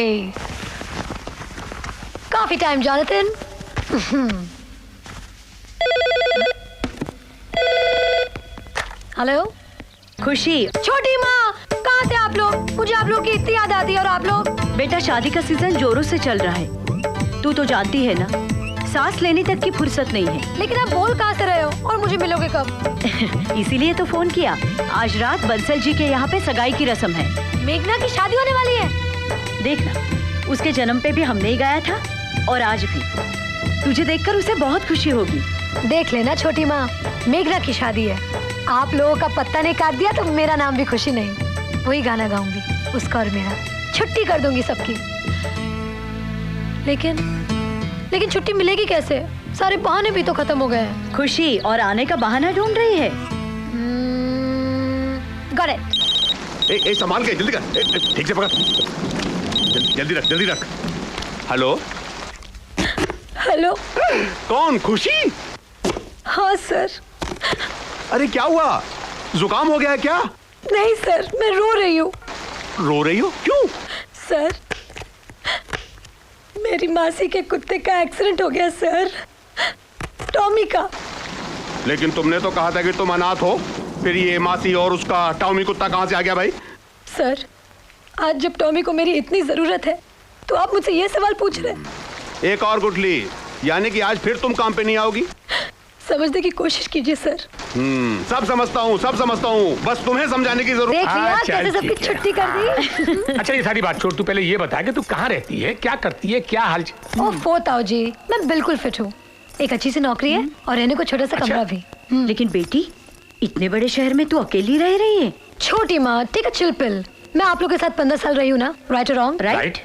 Hey. Coffee time, Jonathan. Hello खुशी। छोटी माँ, कहाँ थे आप लोग? मुझे आप लोग की इतनी याद आती है। और आप लोग? बेटा शादी का सीजन जोरों से चल रहा है, तू तो जानती है ना, सांस लेने तक की फुर्सत नहीं है। लेकिन आप बोल कहाँ से रहे हो और मुझे मिलोगे कब? इसीलिए तो फोन किया। आज रात बंसल जी के यहाँ पे सगाई की रस्म है। मेघना की शादी होने वाली है। देखना, उसके जन्म पे भी हमने ही गाया था और आज भी। तुझे देखकर उसे बहुत खुशी होगी। देख लेना छोटी माँ, मेघना की शादी है। आप लोगों का पत्ता नहीं काट दिया तो मेरा नाम भी खुशी नहीं। वही गाना गाऊंगी, उसका और मेरा। छुट्टी कर दूंगी सबकी। लेकिन छुट्टी मिलेगी कैसे? सारे बहाने भी तो खत्म हो गए हैं। खुशी और आने का बहाना ढूंढ रही है। Got it. ए संभाल के, जल्दी कर। ठीक से पकड़। जल्दी रख। Hello hello. कौन? खुशी? हाँ सर। अरे क्या हुआ? जुकाम हो गया है क्या? नहीं सर, मैं रो रही हूँ। रो रही हो? क्यों? सर, मेरी मासी के कुत्ते का एक्सीडेंट हो गया सर, टॉमी का। लेकिन तुमने तो कहा था कि तुम अनाथ हो। फिर ये मासी और उसका टॉमी कुत्ता कहाँ से आ गया भाई? सर, आज जब टॉमी को मेरी इतनी जरूरत है तो आप मुझसे ये सवाल पूछ रहे हैं? एक और गुठली, यानी कि आज फिर तुम काम पे नहीं आओगी? समझने की कोशिश कीजिए सर। सब समझता हूँ, बस तुम्हें समझाने की जरूरत। देख लिया कैसे सबकी छुट्टी कर दी। अच्छा ये सारी बात छोड़, तू पहले ये बता कि तू कहाँ रहती है, क्या करती है, क्या हाल? ओह ताऊ जी, मैं बिल्कुल फिट हूँ। एक अच्छी सी नौकरी है और रहने को छोटा सा कमरा भी। लेकिन बेटी, इतने बड़े शहर में तू अकेली रह रही है? छोटी माँ, टेक अ चिल पिल। मैं आप लोग के साथ 15 साल रही हूँ ना, राइट और रॉन्ग? राइट।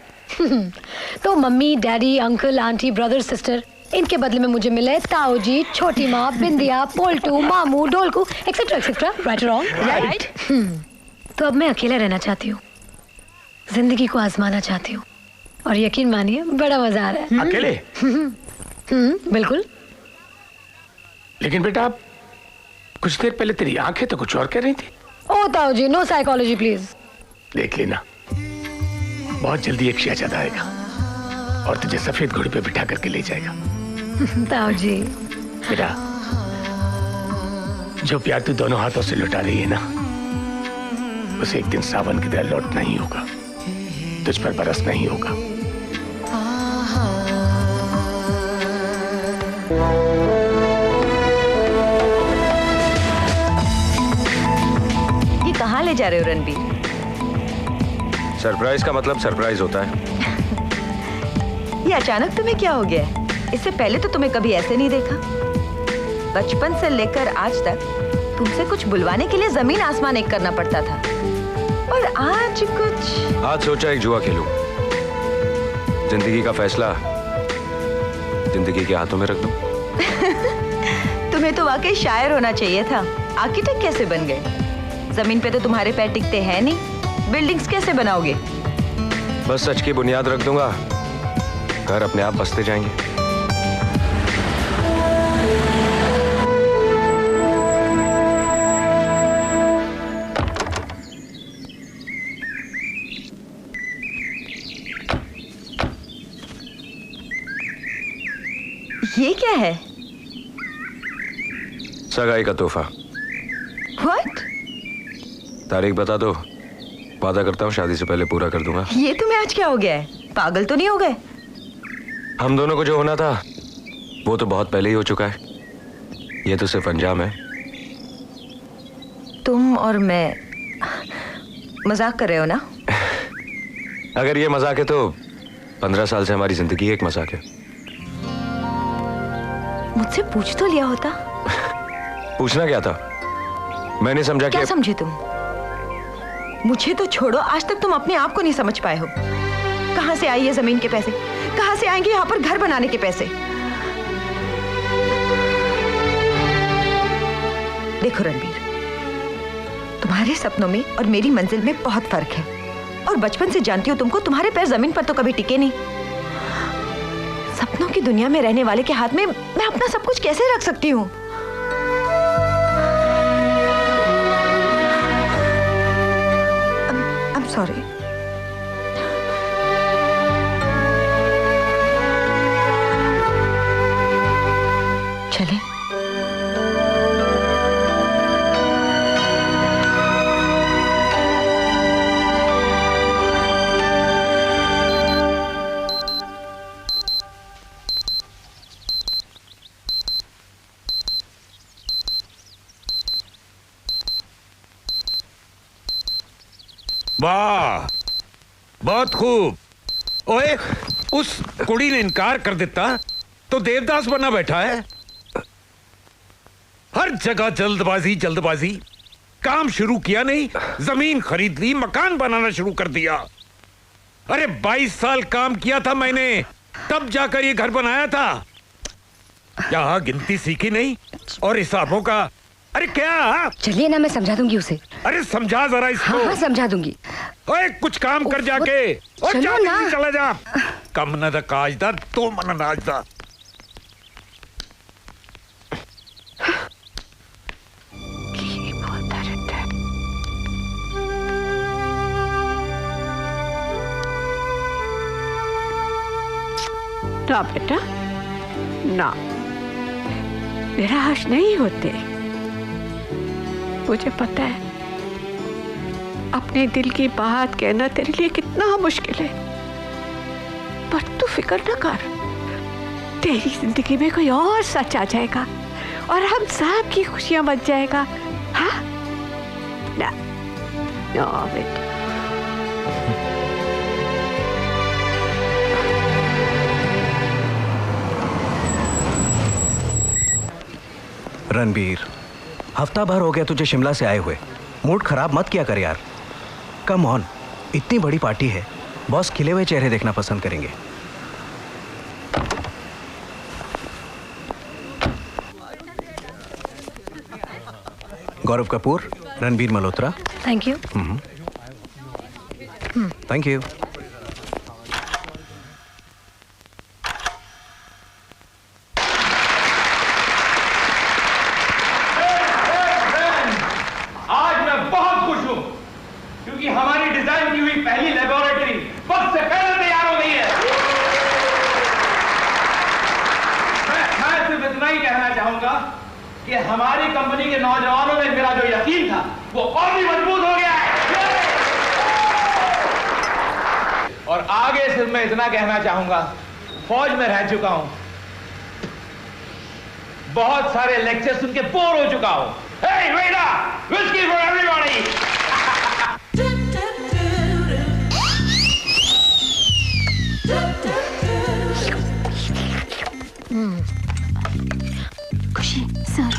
तो mummy, daddy, uncle, aunty, brother, sister, इनके बदले में मुझे मिले ताऊ जी, छोटी माँ, बिंदिया, पोल्टू, मामू, ढोलकू, एक्सेट्रा एक्सेट्रा, राइट और रॉन्ग? राइट। तो अब मैं अकेला रहना चाहती हूँ, जिंदगी को आजमाना चाहती हूँ, और यकीन मानिए बड़ा मजा आ रहा है। अकेले? बिल्कुल। लेकिन बेटा, कुछ देर पहले तेरी आंखें तो कुछ और कह रही थी। ओ ताऊ जी, नो साइकोलॉजी प्लीज। देख लेना, बहुत जल्दी एक शहजादा आएगा और तुझे सफेद घोड़े पे बिठा करके ले जाएगा। ताऊ जी। बेटा, जो प्यार तू दोनों हाथों से लुटा रही है ना, उसे एक दिन सावन की तरह लौटना ही होगा, तुझ पर बरसना ही होगा। ये कहाँ ले जा रहे हो रणबीर? सरप्राइज का मतलब सरप्राइज होता है। ये अचानक तुम्हें क्या हो गया है? इससे पहले तो तुम्हें कभी ऐसे नहीं देखा। बचपन से लेकर आज तक तुमसे कुछ बुलवाने के लिए जमीन आसमान एक करना पड़ता था, और आज कुछ। आज सोचा एक जुआ खेलूं, जिंदगी का फैसला जिंदगी के हाथों में रख दूं। तुम्हें तो वाकई शायर होना चाहिए था। आर्किटेक्ट कैसे बन गए? जमीन पे तो तुम्हारे पैर टिकते हैं नहीं, बिल्डिंग्स कैसे बनाओगे? बस सच की बुनियाद रख दूंगा, घर अपने आप बसते जाएंगे। ये क्या है? सगाई का तोहफा। What? तारीख बता दो, वादा करता हूँ शादी से पहले पूरा कर दूंगा। ये तुम्हें आज क्या हो गया है? पागल तो नहीं हो गए? हम दोनों को जो होना था वो तो बहुत पहले ही हो चुका है, ये तो सिर्फ अंजाम है। तुम और मैं मजाक कर रहे हो ना? अगर ये मजाक है तो 15 साल से हमारी जिंदगी एक मजाक है। मुझसे पूछ तो लिया होता। पूछना क्या था? मैंने समझा क्या कि समझे तुम? मुझे तो छोड़ो, आज तक तुम अपने आप को नहीं समझ पाए हो। कहां से आई ये जमीन के पैसे? कहां से आएंगे यहाँ पर घर बनाने के पैसे? देखो रणबीर, तुम्हारे सपनों में और मेरी मंजिल में बहुत फर्क है, और बचपन से जानती हो तुमको, तुम्हारे पैर जमीन पर तो कभी टिके नहीं। सपनों की दुनिया में रहने वाले के हाथ में मैं अपना सब कुछ कैसे रख सकती हूँ? I'm sorry. वाह, बहुत खूब। ओए, उस कुड़ी ने इनकार कर देता तो देवदास बना बैठा है। हर जगह जल्दबाजी जल्दबाजी। काम शुरू किया नहीं, जमीन खरीद ली, मकान बनाना शुरू कर दिया। अरे 22 साल काम किया था मैंने, तब जाकर ये घर बनाया था। यहाँ गिनती सीखी नहीं और हिसाबों का। अरे क्या? चलिए ना, मैं समझा दूंगी उसे। अरे समझा जरा इसको। हाँ, समझा दूंगी। ओए, कुछ काम कर जाके। और चलो ना। चला जा। कम न द काजदा, तो मन नाजदा। ना बेटा, ना, निराश नहीं होते। मुझे पता है अपने दिल की बात कहना तेरे लिए कितना मुश्किल है, पर तू फिक्र न कर। तेरी जिंदगी में कोई और सच आ जाएगा और हम सब की खुशियां बच जाएगा। हाँ ना, ना बेटा। रणबीर, हफ्ता भर हो गया तुझे शिमला से आए हुए। मूड खराब मत किया कर यार। कम ऑन, इतनी बड़ी पार्टी है, बॉस खिले हुए चेहरे देखना पसंद करेंगे। Gaurav Kapoor, Ranbir Malhotra. Thank you. Thank you. हमारी डिजाइन की हुई पहली लेबोरेटरी वक्त से पहले तैयार हो गई है। मैं सिर्फ इतना ही कहना चाहूंगा कि हमारी कंपनी के नौजवानों में मेरा जो यकीन था वो और भी मजबूत हो गया है। और आगे सिर्फ मैं इतना कहना चाहूंगा, फौज में रह चुका हूं, बहुत सारे लेक्चर सुन के बोर हो चुका हूं। Hey, waiter! Whiskey for everybody! खुशी सर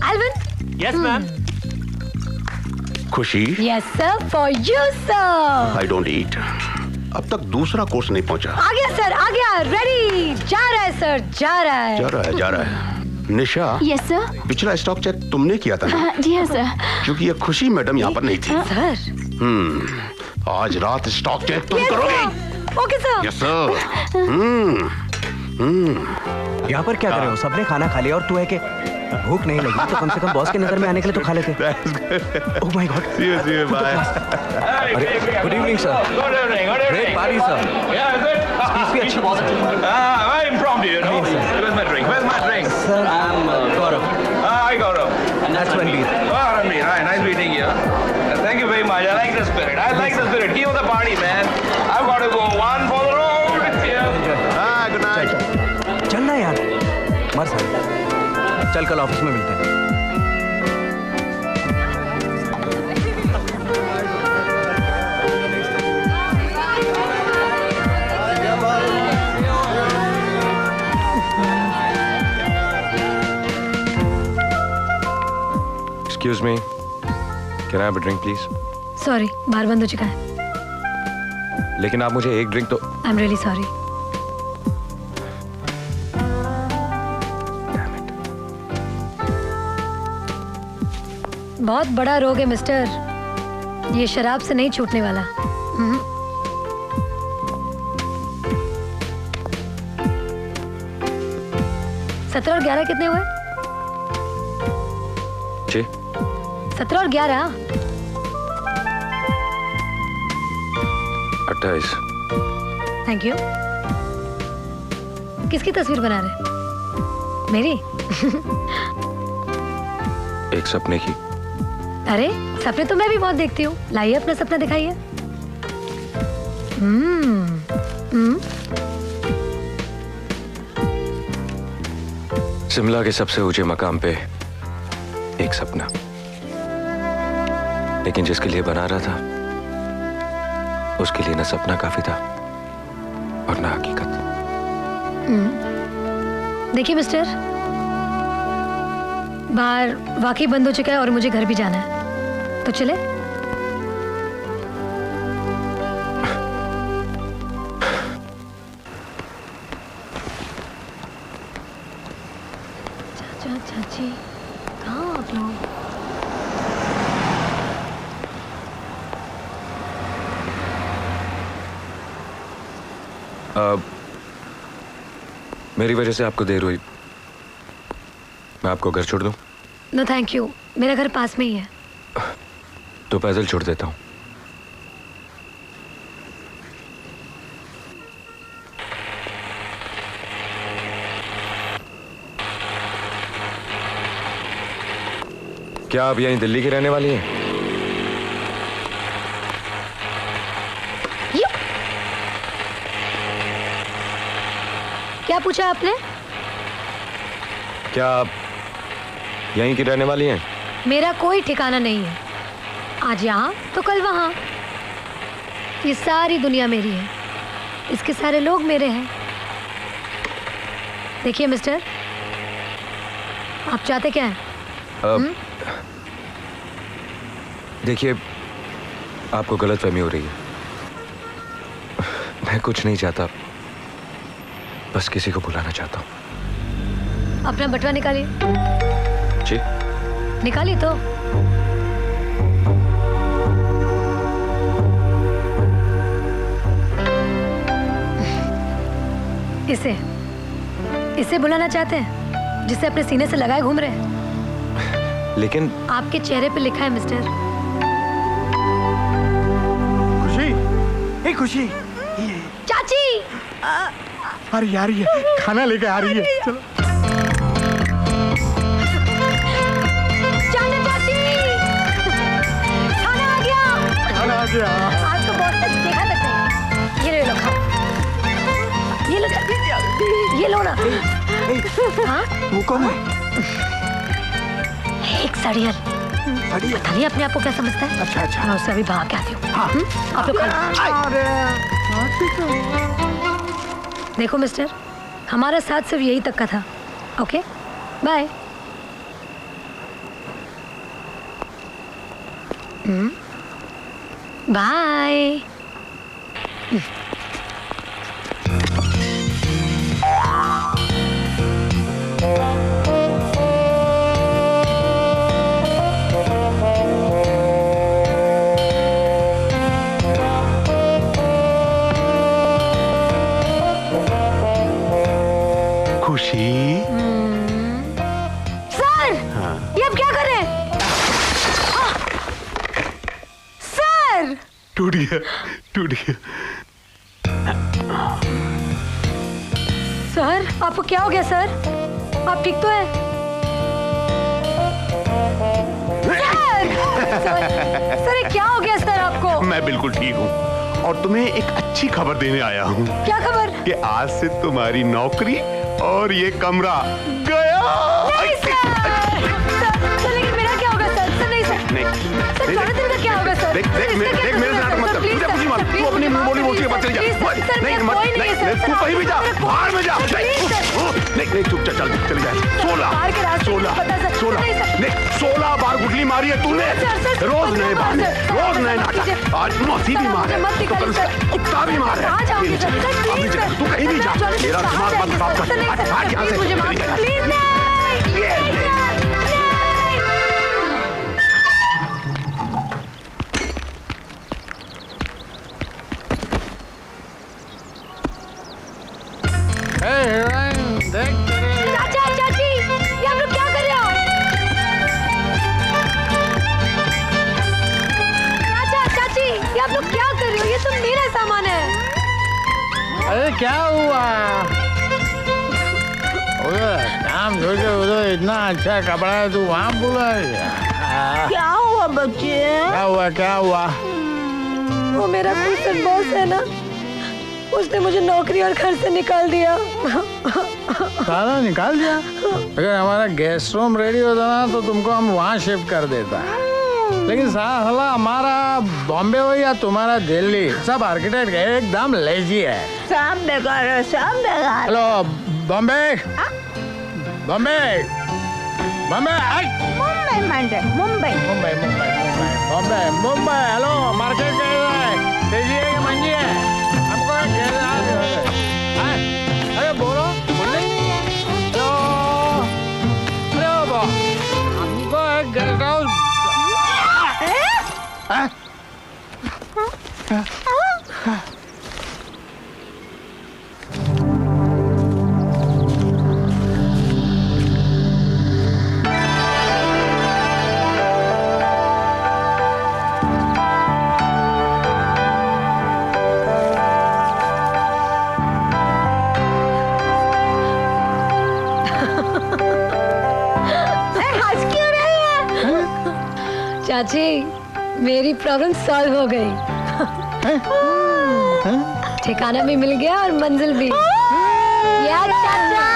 Alvin? Yes, ma'am. खुशी, Yes, sir, for you, sir. I don't eat. अब तक दूसरा कोर्स नहीं पहुंचा। आ गया सर, आ गया, रेडी। जा रहा है सर, जा रहा है। जा रहा है। निशा, यस सर। पिछला स्टॉक चेक तुमने किया था ना? जी हाँ सर। क्योंकि ये खुशी मैडम यहाँ पर नहीं थी। सर, आज रात स्टॉक चेक तुम करोगे? Okay sir. Yes sir. यहाँ पर क्या कर रहे हो? सबने खाना खा लिया और तू है कि भूख नहीं लगी तो कम से कम बॉस के नजर में आने के लिए तो खा लेते। Oh my God. See you, bye. Good evening sir. Great party sir. Speech भी अच्छी बहुत Very impromptu, you know. Where's my drink? Where's my drink? Sir, I am Gaurav. Hi, Gaurav. And that's Ranbir. Oh, Ranbir. Hi, nice meeting you. Thank you very much. I like the spirit. I like the spirit. Keep on the party, man. I've got to go. One for the road. Yeah. Good night. चलना यार, मर सकते। चल कल office में मिलते हैं। Excuse me. Can I have a drink, please? Sorry, bar बंद हो चुका है। लेकिन आप मुझे एक ड्रिंक तो। I am really sorry. बहुत बड़ा रोग है मिस्टर, ये शराब से नहीं छूटने वाला। 17 और 11 कितने हुए? 6। 17 और 11 28। Thank you. किसकी तस्वीर बना रहे? मेरी? एक सपने की। अरे सपने तो मैं भी बहुत देखती हूँ, लाइए अपना सपना दिखाइए। शिमला के सबसे ऊंचे मकाम पे एक सपना, लेकिन जिसके लिए बना रहा था उसके लिए न सपना काफी था और न हकीकत। देखिए मिस्टर, बाहर वाकई बंद हो चुका है और मुझे घर भी जाना है, तो चले? चाचा चाची कहाँ आप लोग? मेरी वजह से आपको देर हुई, मैं आपको घर छोड़ दूं? नो थैंक यू, मेरा घर पास में ही है। तो पैदल छोड़ देता हूं। क्या आप यहीं दिल्ली की रहने वाली हैं? क्या पूछा आपने? क्या आप यहीं की रहने वाली हैं? मेरा कोई ठिकाना नहीं है, आज यहाँ तो कल वहाँ। ये सारी दुनिया मेरी है, इसके सारे लोग मेरे हैं। देखिए मिस्टर, आप चाहते क्या हैं? देखिए, आपको गलतफहमी हो रही है। मैं कुछ नहीं चाहता, बस किसी को बुलाना चाहता हूँ। अपना बटवा निकालिए। जी निकालिए तो। इसे बुलाना चाहते हैं जिसे अपने सीने से लगाए घूम रहे हैं? लेकिन आपके चेहरे पे लिखा है मिस्टर। खुशी, ए खुशी, चाची। अरे यार ये खाना लेके आ रही है, चलो। चाची, खाना आ गया। खाना आ गया। आज तो बहुत देखा तक नहीं। ये लो खाओ। ये लो, ये लो ना। हाँ? वो कौन है? एक सड़ियल। पता नहीं अपने आप को क्या समझता है। अच्छा अच्छा। मैं उससे अभी भाग के आती हूँ। हाँ। आप लोग देखो मिस्टर, हमारा साथ सिर्फ यही तक का था। Okay, bye. बाय। सर, ये आप क्या कर रहे हैं? सर! टूट गया। सर, आपको क्या हो गया सर? आप ठीक तो हैं? सर, ये क्या हो गया सर आपको? मैं बिल्कुल ठीक हूँ और तुम्हें एक अच्छी खबर देने आया हूँ। क्या खबर? कि आज से तुम्हारी नौकरी और ये कमरा गया। नहीं सर, लेकिन मेरा क्या होगा सर? नहीं सर, नहीं सर जोनाथन का क्या होगा सर? देख मेरे नाटक मत कर, तुझे कुछ मत, तू अपनी मुंह बोली बोल के मत चली जा। नहीं तू कहीं भी जा, बाहर में जा। नहीं चुपचाप चल चली जा। 16 बार गुटली मारी है तूने। रोज नए बहाने, रोज नए नाटक। आज मौसी भी मार है तो कल कुत्ता भी मार है। तू कहीं भी जा, मेरा दिमाग मत खराब कर। हट यहाँ से, चली जा। चाचा, चाची, ये आप लोग क्या कर रहे हो? चाचा, चाची, ये आप लोग क्या कर रहे हो? ये तो मेरा सामान है। अरे क्या हुआ? काम छोड़ के उधर इतना अच्छा कपड़ा है, तू वहाँ बोला? क्या हुआ बच्चे? क्या हुआ? वो मेरा खुद बॉस है ना, उसने मुझे नौकरी और घर से निकाल दिया। सारा निकाल दिया? अगर हमारा गेस्ट रूम रेडी होता ना तो तुमको हम वहाँ शिफ्ट कर देता। लेकिन साला हमारा बॉम्बे हो या तुम्हारा दिल्ली, सब आर्किटेक्ट एकदम लेजी है। सब बेकार है, सब बेकार। Hello Bombay, Bombay, Bombay, Mumbai Monday, Mumbai, Mumbai, Mumbai, Mumbai, Bombay, Mumbai. Hello market कैसा है? तेजी है कि मंजी है? हमको अरे बोलो, बोले। हेलो, हेलो, हमको एक गेस्ट हाउस। चाची, मेरी प्रॉब्लम सॉल्व हो गई। ठिकाना भी मिल गया और मंजिल भी। या चाचा।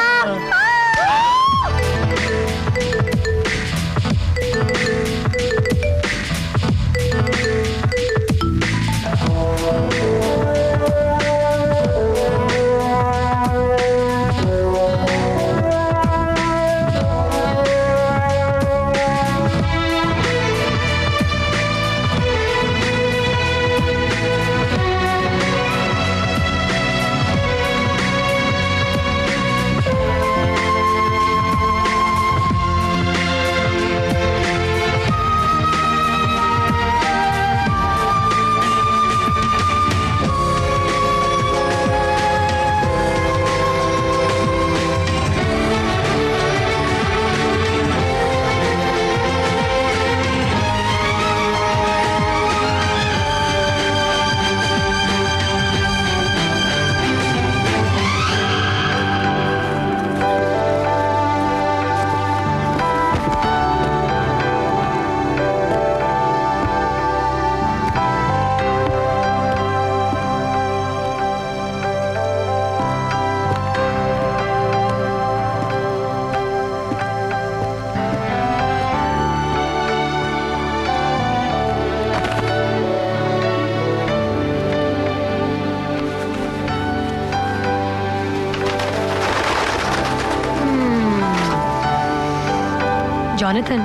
जॉनथन,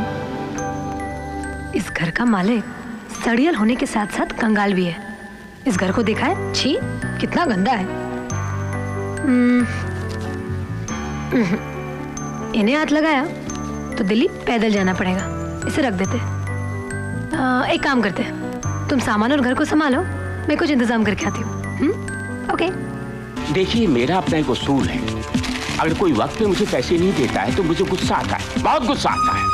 इस घर का मालिक सड़ियल होने के साथ साथ कंगाल भी है। इस घर को देखा है? छी, कितना गंदा है। इन्हें हाथ लगाया तो दिल्ली पैदल जाना पड़ेगा। इसे रख देते। एक काम करते, तुम सामान और घर को संभालो, मैं कुछ इंतजाम करके आती हूँ। ओके। देखिए, मेरा अपना एक उसूल है, अगर कोई वक्त पे मुझे पैसे नहीं देता है तो मुझे गुस्सा आता है, बहुत गुस्सा आता है।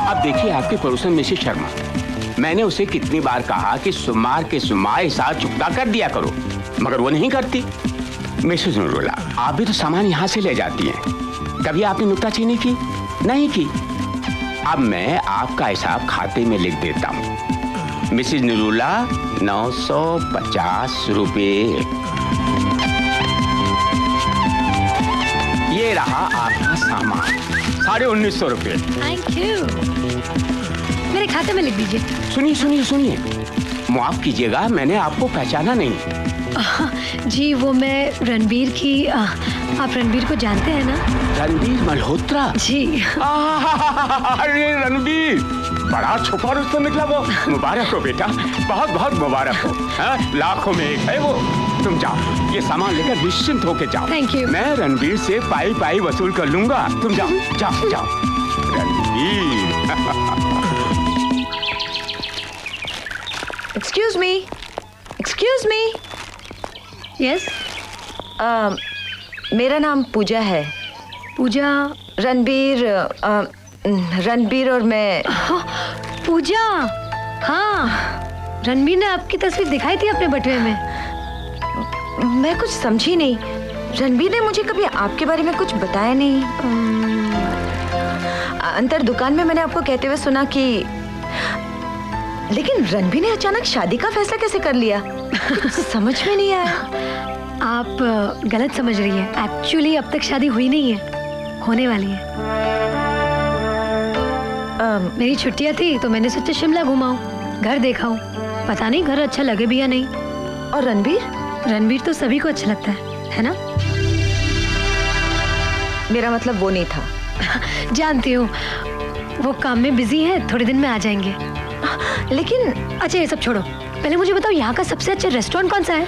अब देखिए, आपके पड़ोसन मिसेस शर्मा, मैंने उसे कितनी बार कहा कि सुमार के सुमार हिसाब चुकता कर दिया करो, मगर वो नहीं करती। मिसेस नूरुल्ला, आप भी तो सामान यहाँ से ले जाती हैं, कभी आपने नुक्ताचीनी की? नहीं की। अब मैं आपका हिसाब खाते में लिख देता हूँ। मिसेस नूरुल्ला, 950 रुपये। ये रहा आपका सामान, 1950 रुपये। Thank you. मेरे खाते में लिख दीजिए। सुनिए सुनिए सुनिए, माफ कीजिएगा, मैंने आपको पहचाना नहीं। जी, वो मैं रणबीर की। आप रणबीर को जानते हैं ना? रणबीर मल्होत्रा? जी। अरे रणबीर, बड़ा छुपा रुस्तम निकला वो। मुबारक हो बेटा, बहुत बहुत मुबारक हो। लाखों में एक है वो। तुम जाओ, ये सामान लेकर निश्चिंत होके जाओ। Thank you. मैं रणबीर से पाई पाई वसूल कर लूंगा। तुम जाओ जाओ जाओ। Ranbir. Excuse me, excuse me. Yes. मेरा नाम पूजा है। पूजा? रणबीर और मैं। पूजा? हाँ, रणबीर ने आपकी तस्वीर दिखाई थी अपने बटुए में। मैं कुछ समझी नहीं। रणबीर ने मुझे कभी आपके बारे में कुछ बताया नहीं। अंतर दुकान में मैंने आपको कहते हुए सुना कि, लेकिन रणबीर ने अचानक शादी का फैसला कैसे कर लिया? समझ में नहीं आया। आप गलत समझ रही हैं। एक्चुअली अब तक शादी हुई नहीं है, होने वाली है। मेरी छुट्टियां थी तो मैंने सोचा शिमला घुमाऊं, घर देखाऊं। पता नहीं घर अच्छा लगे भी या नहीं। और रणबीर? रणबीर तो सभी को अच्छा लगता है ना? मेरा मतलब वो नहीं था। जानती हूँ, वो काम में बिजी है, थोड़े दिन में आ जाएंगे। लेकिन अच्छा ये सब छोड़ो, पहले मुझे बताओ यहाँ का सबसे अच्छा रेस्टोरेंट कौन सा है?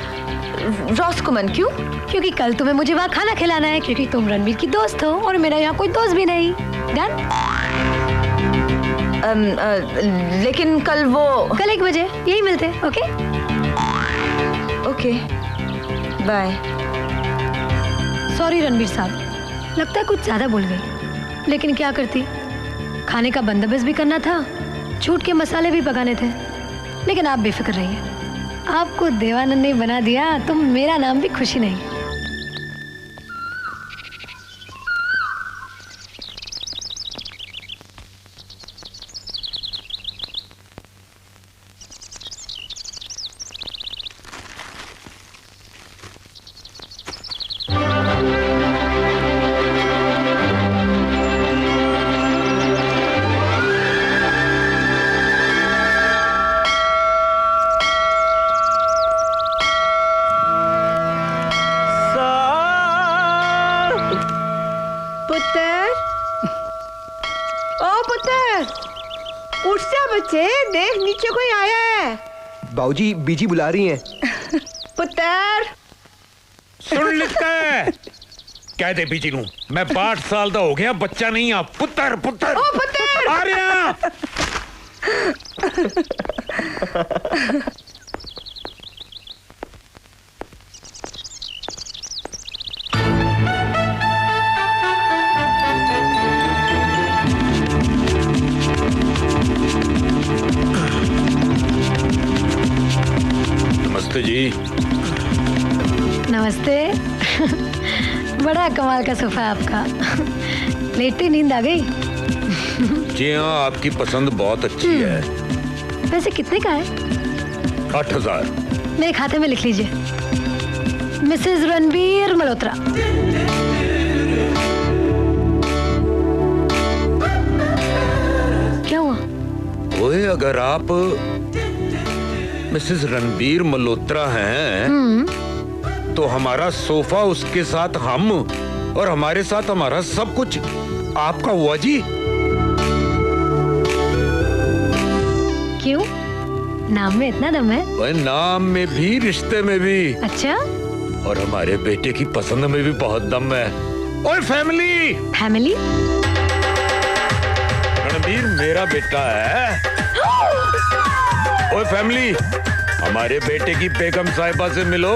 रॉसकुमन। क्यों? क्योंकि कल तुम्हें मुझे वहाँ खाना खिलाना है, क्योंकि तुम रणबीर की दोस्त हो और मेरा यहाँ कोई दोस्त भी नहीं। डन? लेकिन कल 1 बजे यही मिलते हैं। Okay okay bye. Sorry Ranbir साहब, लगता है कुछ ज्यादा बोल गई, लेकिन क्या करती, खाने का बंदोबस्त भी करना था, छूट के मसाले भी पकाने थे। लेकिन आप बेफिक्र रहिए, आपको देवानंद ने बना दिया तो मेरा नाम भी खुशी नहीं। देख नीचे कोई आया है। बाबूजी बीजी बुला रही हैं। पुत्र सुन लिखता है, कह दे बीजी नू मैं 8 साल का हो गया, बच्चा नहीं आ। पुत्र पुत्र ओ पुत्र आ रहा। नमस्ते जी। नमस्ते। बड़ा कमाल का सोफा है आपका। लेटते नींद आ गई? जी हाँ, आपकी पसंद बहुत अच्छी है। वैसे कितने का है? 8000। मेरे खाते में लिख लीजिए, मिसेस रणबीर मल्होत्रा। क्या हुआ? ओए, अगर आप मिसेस रणबीर मल्होत्रा हैं तो हमारा सोफा, उसके साथ हम और हमारे साथ हमारा सब कुछ आपका हुआ जी। क्यों? नाम में इतना दम है? वह नाम में भी, रिश्ते में भी। अच्छा? और हमारे बेटे की पसंद में भी बहुत दम है। और फैमिली फैमिली? रणबीर मेरा बेटा है। और फैमिली, हमारे बेटे की बेगम साहिबा से मिलो।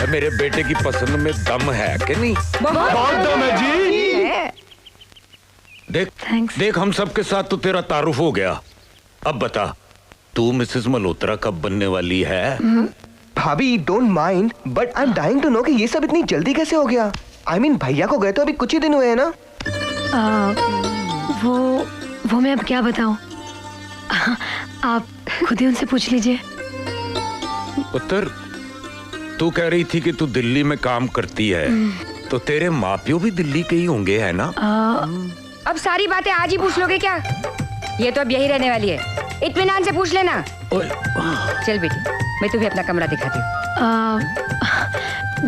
मेरे बेटे की पसंद में दम है कि नहीं? बहुत दम है जी। देख देख, हम सब के साथ तो तेरा तारुफ हो गया। अब बता, तू मिसेस मल्होत्रा कब बनने वाली है? भाभी don't mind, but I am dying to know कि ये सब इतनी जल्दी कैसे हो गया। I mean, भैया को गए तो अभी कुछ ही दिन हुए हैं ना। वो मैं अब क्या बताऊं, आप खुद ही उनसे पूछ लीजिए। पुत्र, तू कह रही थी कि तू दिल्ली में काम करती है, तो तेरे माँ-प्यो भी दिल्ली के ही होंगे, है ना? अब सारी बातें आज ही पूछ लोगे क्या? ये तो अब यही रहने वाली है, इत्मीनान से पूछ लेना। चल बेटी, मैं तुम्हें अपना कमरा दिखाती हूँ।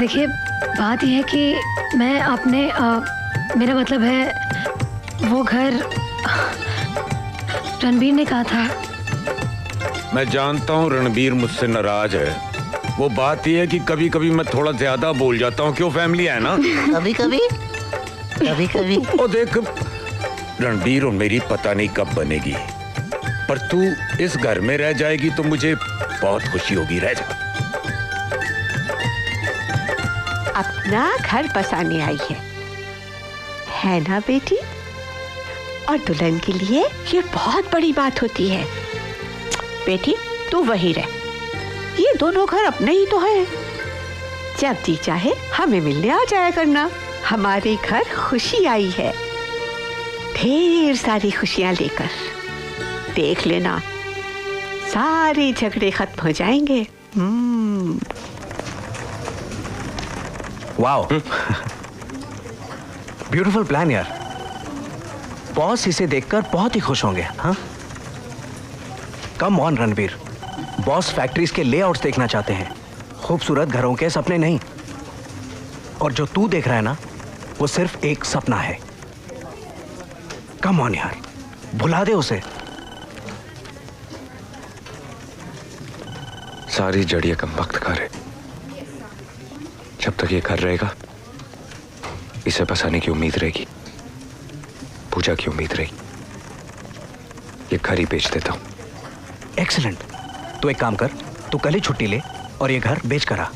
देखिए, बात यह है कि मैं अपने मेरा मतलब है, वो घर रणबीर ने कहा था। मैं जानता हूँ रणबीर मुझसे नाराज है। वो बात यह है कि कभी कभी मैं थोड़ा ज्यादा बोल जाता हूँ। क्यों, फैमिली है ना? कभी कभी कभी कभी। ओ देख, रणबीर और मेरी पता नहीं कब बनेगी, पर तू इस घर में रह जाएगी तो मुझे बहुत खुशी होगी। रह जा। अपना घर बसाने आई है ना बेटी? और दुल्हन के लिए ये बहुत बड़ी बात होती है। बेटी तू वहीं रह, ये दोनों घर अपने ही तो हैं। जब जी चाहे हमें मिलने आ जाया करना। हमारे घर खुशी आई है, ढेर सारी खुशियां लेकर। देख लेना, सारे झगड़े खत्म हो जाएंगे। वाओ, ब्यूटीफुल प्लान यार। बॉस इसे देखकर बहुत ही खुश होंगे। हाँ, come on Ranbir, boss factories के लेआउट्स देखना चाहते हैं, खूबसूरत घरों के सपने नहीं। और जो तू देख रहा है ना, वो सिर्फ एक सपना है। कम ऑन यार, भुला दे उसे। सारी जड़िए कम वक्त का है। जब तक ये घर रहेगा, इसे बसाने की उम्मीद रहेगी, पूजा की उम्मीद रहेगी। ये घर ही बेच देता हूं। एक्सीलेंट। तू एक काम कर, तू कल ही छुट्टी ले और ये घर बेच कर आ।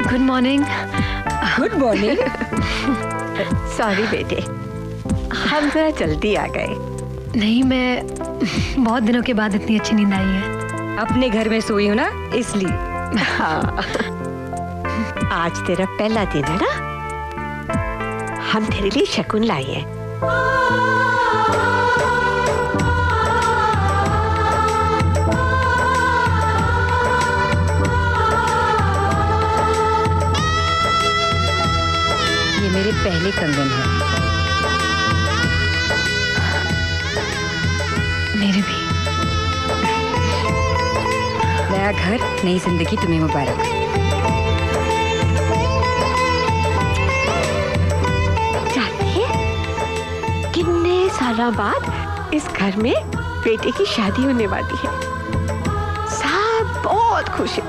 Good morning. सॉरी बेटे, हम जरा जल्दी आ गए। नहीं, मैं बहुत दिनों के बाद इतनी अच्छी नींद आई है। अपने घर में सोई हूँ ना, इसलिए। हाँ, आज तेरा पहला दिन है ना, हम तेरे लिए शकुन लाई है। मेरे पहले कंगन है। मेरे भी। नया घर, नई जिंदगी तुम्हें मुबारक। जानती है, कितने सालों बाद इस घर में बेटे की शादी होने वाली है। सब बहुत खुश है,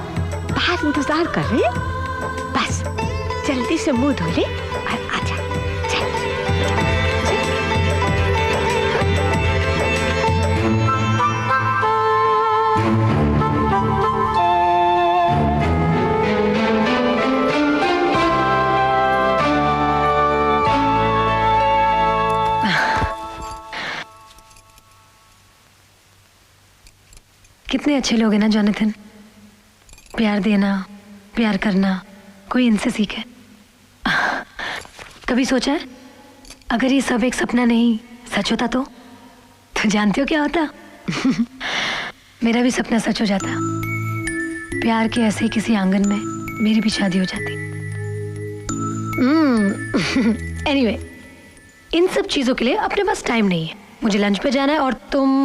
बाहर इंतजार कर रहे हैं। बस जल्दी से मुंह धो ले और आजा। कितने अच्छे लोग हैं ना जोनाथन। प्यार देना, प्यार करना, कोई इनसे सीखे। कभी सोचा है अगर ये सब एक सपना नहीं सच होता तो जानते हो क्या होता? मेरा भी सपना सच हो जाता। प्यार के ऐसे किसी आंगन में मेरी भी शादी हो जाती। एनीवे, इन सब चीजों के लिए अपने पास टाइम नहीं है। मुझे लंच पे जाना है और तुम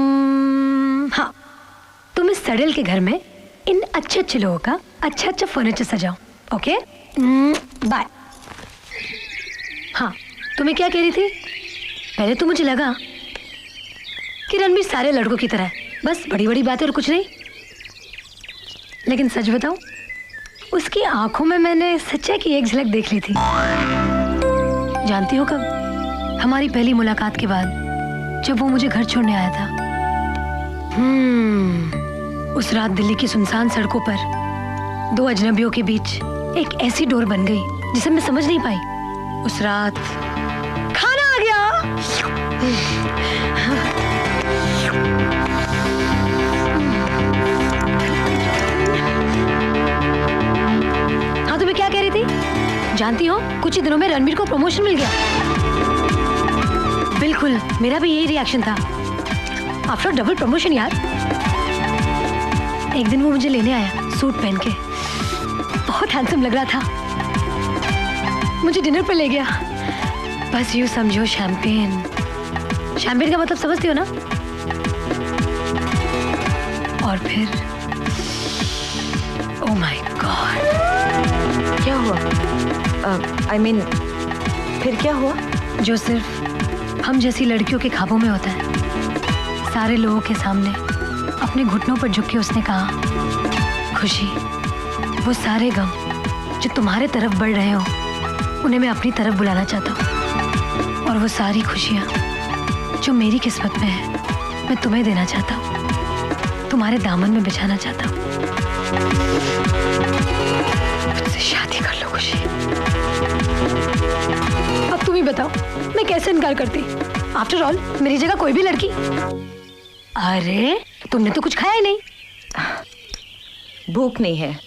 इस सड़ेल के घर में इन अच्छे अच्छे लोगों का अच्छा अच्छा फर्नीचर सजाओ। Okay, bye. हाँ, तुम्हें क्या कह रही थी? पहले तो मुझे लगा कि रणबीर सारे लड़कों की तरह है, बस बड़ी बड़ी बातें और कुछ नहीं। लेकिन सच बताऊं, उसकी आंखों में मैंने सच्चाई की एक झलक देख ली थी। जानती हो कब? हमारी पहली मुलाकात के बाद, जब वो मुझे घर छोड़ने आया था। उस रात दिल्ली की सुनसान सड़कों पर दो अजनबियों के बीच एक ऐसी डोर बन गई जिसे मैं समझ नहीं पाई। उस रात खाना आ गया। हाँ, तुम्हें क्या कह रही थी? जानती हो, कुछ ही दिनों में रणबीर को प्रमोशन मिल गया। बिल्कुल, मेरा भी यही रिएक्शन था। आफ्टर डबल प्रमोशन यार। एक दिन वो मुझे लेने आया सूट पहन के, बहुत हैंडसम लग रहा था। मुझे डिनर पे ले गया। बस यूं समझो शैंपेन। शैंपेन का मतलब समझती हो ना? और फिर ओह माय गॉड। क्या हुआ? I mean, फिर क्या हुआ? जो सिर्फ हम जैसी लड़कियों के ख्वाबों में होता है। सारे लोगों के सामने अपने घुटनों पर झुक के उसने कहा, खुशी, वो सारे गम जो तुम्हारे तरफ बढ़ रहे हो, उन्हें मैं अपनी तरफ बुलाना चाहता हूँ। और वो सारी खुशियाँ जो मेरी किस्मत में है, मैं तुम्हें देना चाहता हूँ, तुम्हारे दामन में बिछाना चाहता हूँ। मुझसे शादी कर लो खुशी। अब तुम ही बताओ मैं कैसे इनकार करती? आफ्टर ऑल मेरी जगह कोई भी लड़की। अरे तुमने तो कुछ खाया ही नहीं। भूख नहीं है।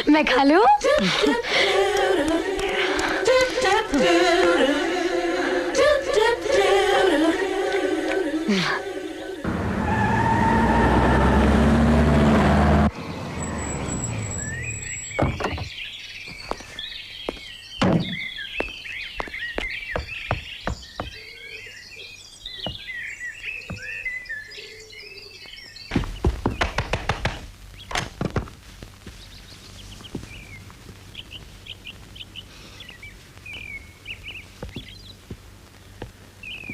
मैं खा लूं?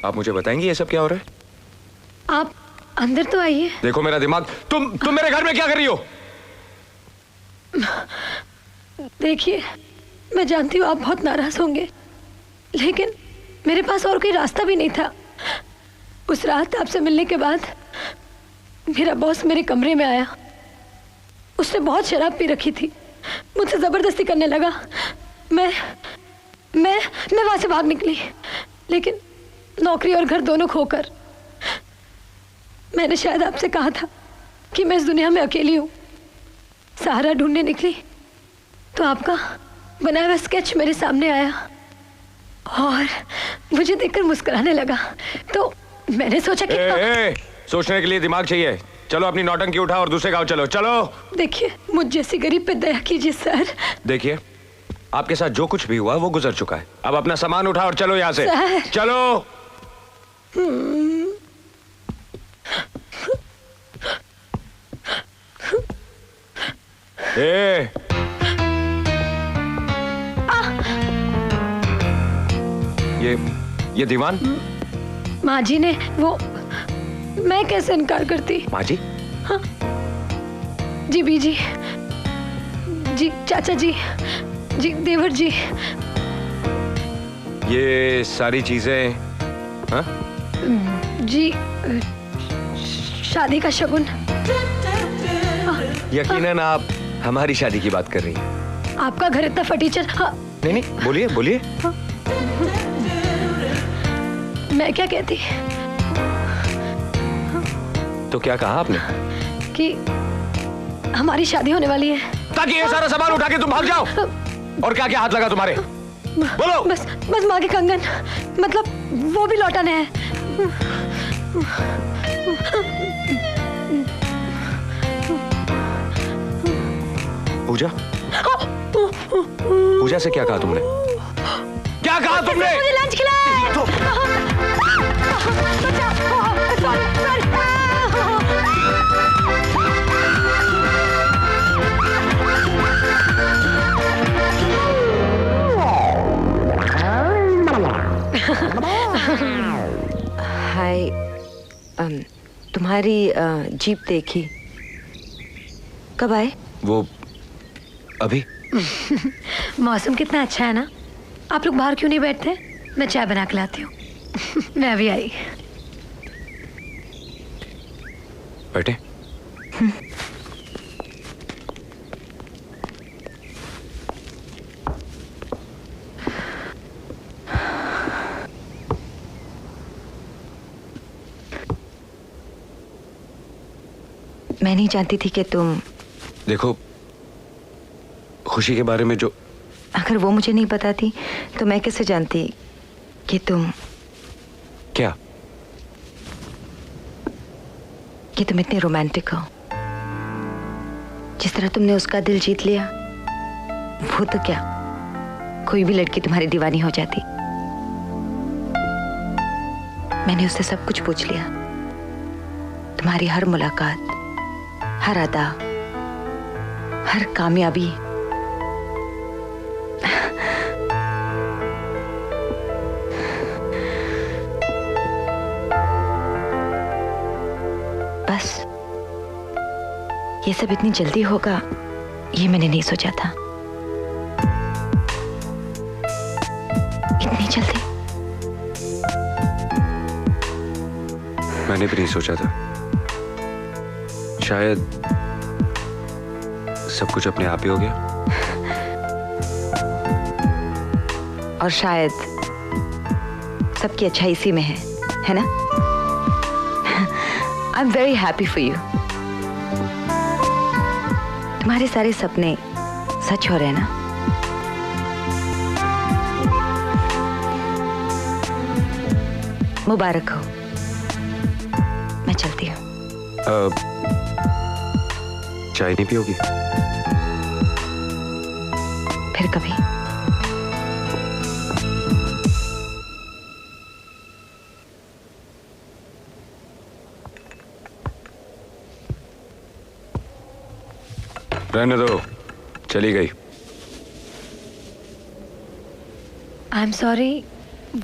आप मुझे बताएंगी ये सब क्या हो रहा है? आप अंदर तो आइए। देखो मेरा दिमाग, तुम मेरे घर में क्या कर रही हो? देखिए मैं जानती हूँ आप बहुत नाराज होंगे, लेकिन मेरे पास और कोई रास्ता भी नहीं था। उस रात आपसे मिलने के बाद मेरा बॉस मेरे कमरे में आया। उसने बहुत शराब पी रखी थी, मुझसे जबरदस्ती करने लगा। मैं वहां से भाग निकली, लेकिन नौकरी और घर दोनों खोकर मैंने शायद आपसे कहा था कि मैं इस दुनिया में अकेली हूं। सहारा ढूंढने निकली तो आपका बनाया हुआ स्केच मेरे सामने आया और मुझे देखकर मुस्कुराने लगा। तो मैंने सोचा कि सोचने के लिए दिमाग चाहिए। चलो अपनी नौटंकी उठा और दूसरे गांव चलो। चलो। देखिए मुझ जैसी गरीब पे दया कीजिए सर। देखिए आपके साथ जो कुछ भी हुआ वो गुजर चुका है। अब अपना सामान उठा और चलो यहाँ से। चलो। ये दीवान माँ जी ने वो, मैं कैसे इनकार करती? माँ जी? हाँ जी, बीजी जी, चाचा जी, जी देवर जी। ये सारी चीजें हाँ? जी शादी का शगुन। यकीनन आप हमारी शादी की बात कर रही हैं। आपका घर इतना फटीचर। हाँ। नहीं बोलिए बोलिए। हाँ। मैं क्या कहती? तो क्या कहा आपने? कि हमारी शादी होने वाली है। ताकि ये सारा सामान उठा के तुम भाग जाओ। और क्या क्या हाथ लगा तुम्हारे? बोलो। बस माँ के कंगन, मतलब वो भी लौटाने हैं। पूजा? पूजा से क्या कहा तुमने? क्या कहा तुमने? मुझे लंच खिलाया। हाय, तुम्हारी जीप देखी। कब आए? वो अभी। मौसम कितना अच्छा है ना। आप लोग बाहर क्यों नहीं बैठते? मैं चाय बना के लाती हूँ। मैं अभी आई। बैठे। मैं नहीं जानती थी कि तुम। देखो खुशी के बारे में जो, अगर वो मुझे नहीं बताती तो मैं कैसे जानती कि तुम क्या, कि तुम इतने रोमांटिक हो। जिस तरह तुमने उसका दिल जीत लिया, वो तो क्या, कोई भी लड़की तुम्हारी दीवानी हो जाती। मैंने उससे सब कुछ पूछ लिया, तुम्हारी हर मुलाकात, हर अदा, हर कामयाबी। बस ये सब इतनी जल्दी होगा ये मैंने नहीं सोचा था। इतनी जल्दी मैंने भी नहीं सोचा था। शायद सब कुछ अपने आप ही हो गया? और शायद सबकी अच्छाई इसी में है ना? I am very happy for you. तुम्हारे सारे सपने सच हो रहे हैं ना? मुबारक हो। मैं चलती हूँ। चाय नहीं पियोगी? फिर कभी। रहने दो, चली गई। आई एम सॉरी,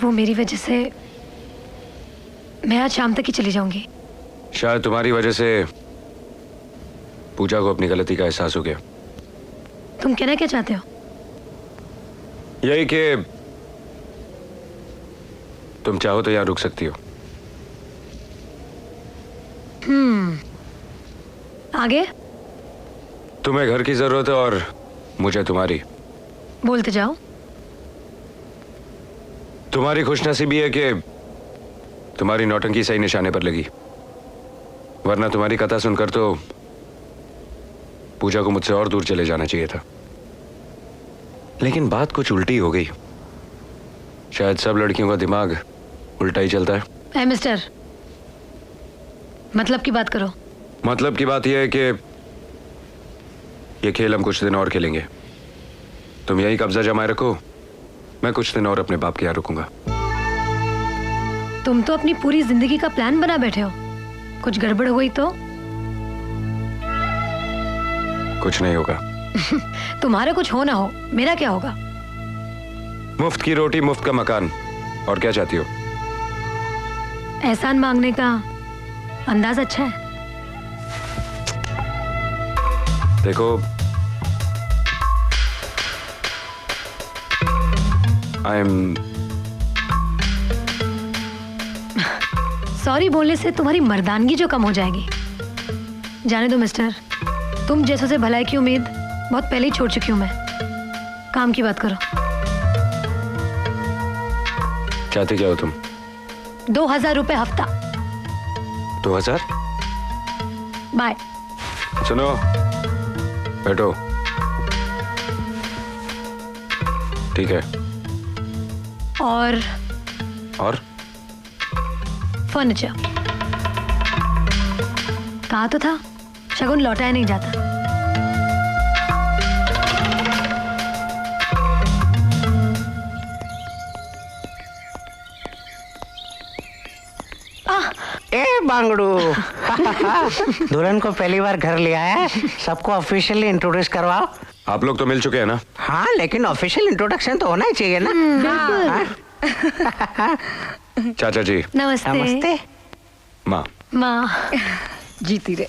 वो मेरी वजह से मैं आज शाम तक ही चली जाऊंगी। शायद तुम्हारी वजह से पूजा को अपनी गलती का एहसास हो गया। तुम कहना क्या चाहते हो? यही कि तुम चाहो तो यहां रुक सकती हो। आगे? तुम्हें घर की जरूरत है और मुझे तुम्हारी। बोलते जाओ। तुम्हारी खुशनसीबी है कि तुम्हारी नौटंकी सही निशाने पर लगी, वरना तुम्हारी कथा सुनकर तो पूजा को मुझसे और दूर चले जाना चाहिए था। लेकिन बात कुछ उल्टी हो गई। शायद सब लड़कियों का दिमाग उल्टा ही चलता है। ए मिस्टर, मतलब की बात करो। मतलब की बात यह है कि ये खेल हम कुछ दिन और खेलेंगे। तुम यही कब्जा जमाए रखो, मैं कुछ दिन और अपने बाप के यहाँ रुकूंगा। तुम तो अपनी पूरी जिंदगी का प्लान बना बैठे हो, कुछ गड़बड़ हो गई तो? कुछ नहीं होगा। तुम्हारे कुछ हो ना हो, मेरा क्या होगा? मुफ्त की रोटी, मुफ्त का मकान, और क्या चाहती हो? एहसान मांगने का अंदाज अच्छा है। देखो, आई एम सॉरी बोलने से तुम्हारी मर्दानगी जो कम हो जाएगी। जाने दो मिस्टर, तुम जैसों से भलाई की उम्मीद बहुत पहले ही छोड़ चुकी हूं मैं। काम की बात करो। चाहते क्या हो तुम? 2000 रुपए हफ्ता। 2000? बाय। सुनो, बैठो। ठीक है। और फर्नीचर। कहा तो था, शगुन लौटाया नहीं जाता। ए बांगड़ू, दुल्हन को पहली बार घर ले आया, सबको ऑफिशियली इंट्रोड्यूस करवाओ। आप लोग तो मिल चुके हैं ना? हाँ, लेकिन ऑफिशियल इंट्रोडक्शन तो होना ही चाहिए ना। चाचा जी नमस्ते। नमस्ते। माँ। माँ जीती रे।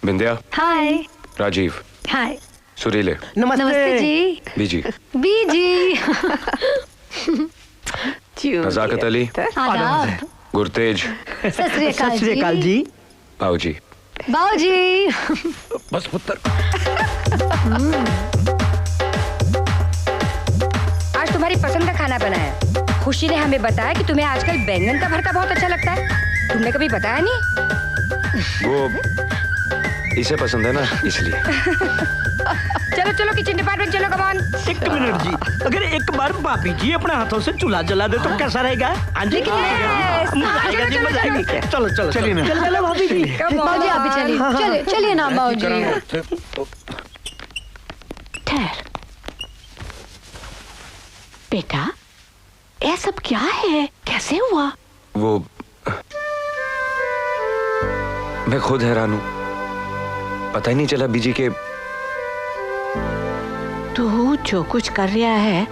बिंदिया। हाय। राजीव। हाय। सुरीले। नमस्ते जी। बीजी। बीजी। नजाकत अली। आदाब। गुरतेज। सत श्री अकाल जी। बाऊजी। बाऊजी। बस पुत्र। आज तुम्हारी पसंद का खाना बना है। खुशी ने हमें बताया कि तुम्हें आजकल बैंगन का भरता बहुत अच्छा लगता है। तुमने कभी बताया नहीं। वो इसे पसंद है ना, इसलिए। चलो चलो किचन डिपार्टमेंट चलो, कम ऑन। एक मिनट जी, अगर एक बार भाभी जी अपने हाथों से चूल्हा जला दे तो कैसा रहेगा? मजा आएगी। चलो चलो चलिए ना। चलो भाभी जी। बाऊजी आप भी चलिए। चलिए चलिए ना बाऊजी। ठहर बेटा, ये सब क्या है? कैसे हुआ? वो मैं खुद हैरान हूं, पता ही नहीं चला बीजी के। तू जो कुछ कर रहा है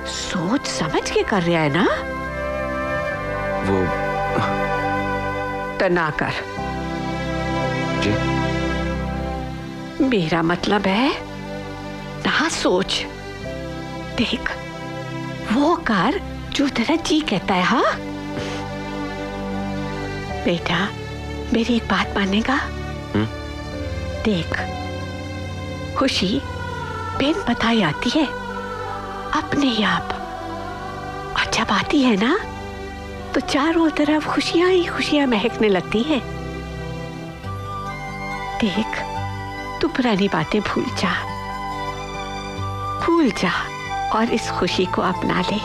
सोच समझ के कर रहा है ना? वो तो ना कर जी। मेरा मतलब है ना सोच। देख, वो कर जो तेरा जी कहता है। हाँ बेटा, मेरी एक बात मानेगा? देख, खुशी बिन बताई आती है अपने आप, और जब आती है ना तो चारों तरफ खुशियां ही खुशियां महकने लगती हैं। देख, तू पुरानी बातें भूल जा और इस खुशी को अपना ले।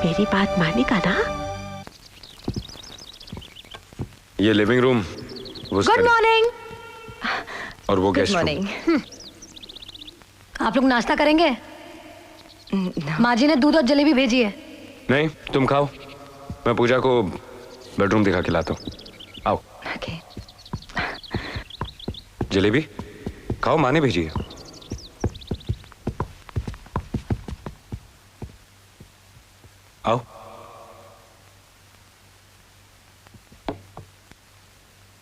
मेरी बात मानेगा ना? ये लिविंग रूम, गुड मॉर्निंग। और वो गेस्ट रूम। आप लोग नाश्ता करेंगे? माँ जी ने दूध और जलेबी भेजी है। नहीं, तुम खाओ, मैं पूजा को बेडरूम दिखा के लाता हूँ। आओ। Okay. जलेबी खाओ, माँ ने भेजी है। आओ।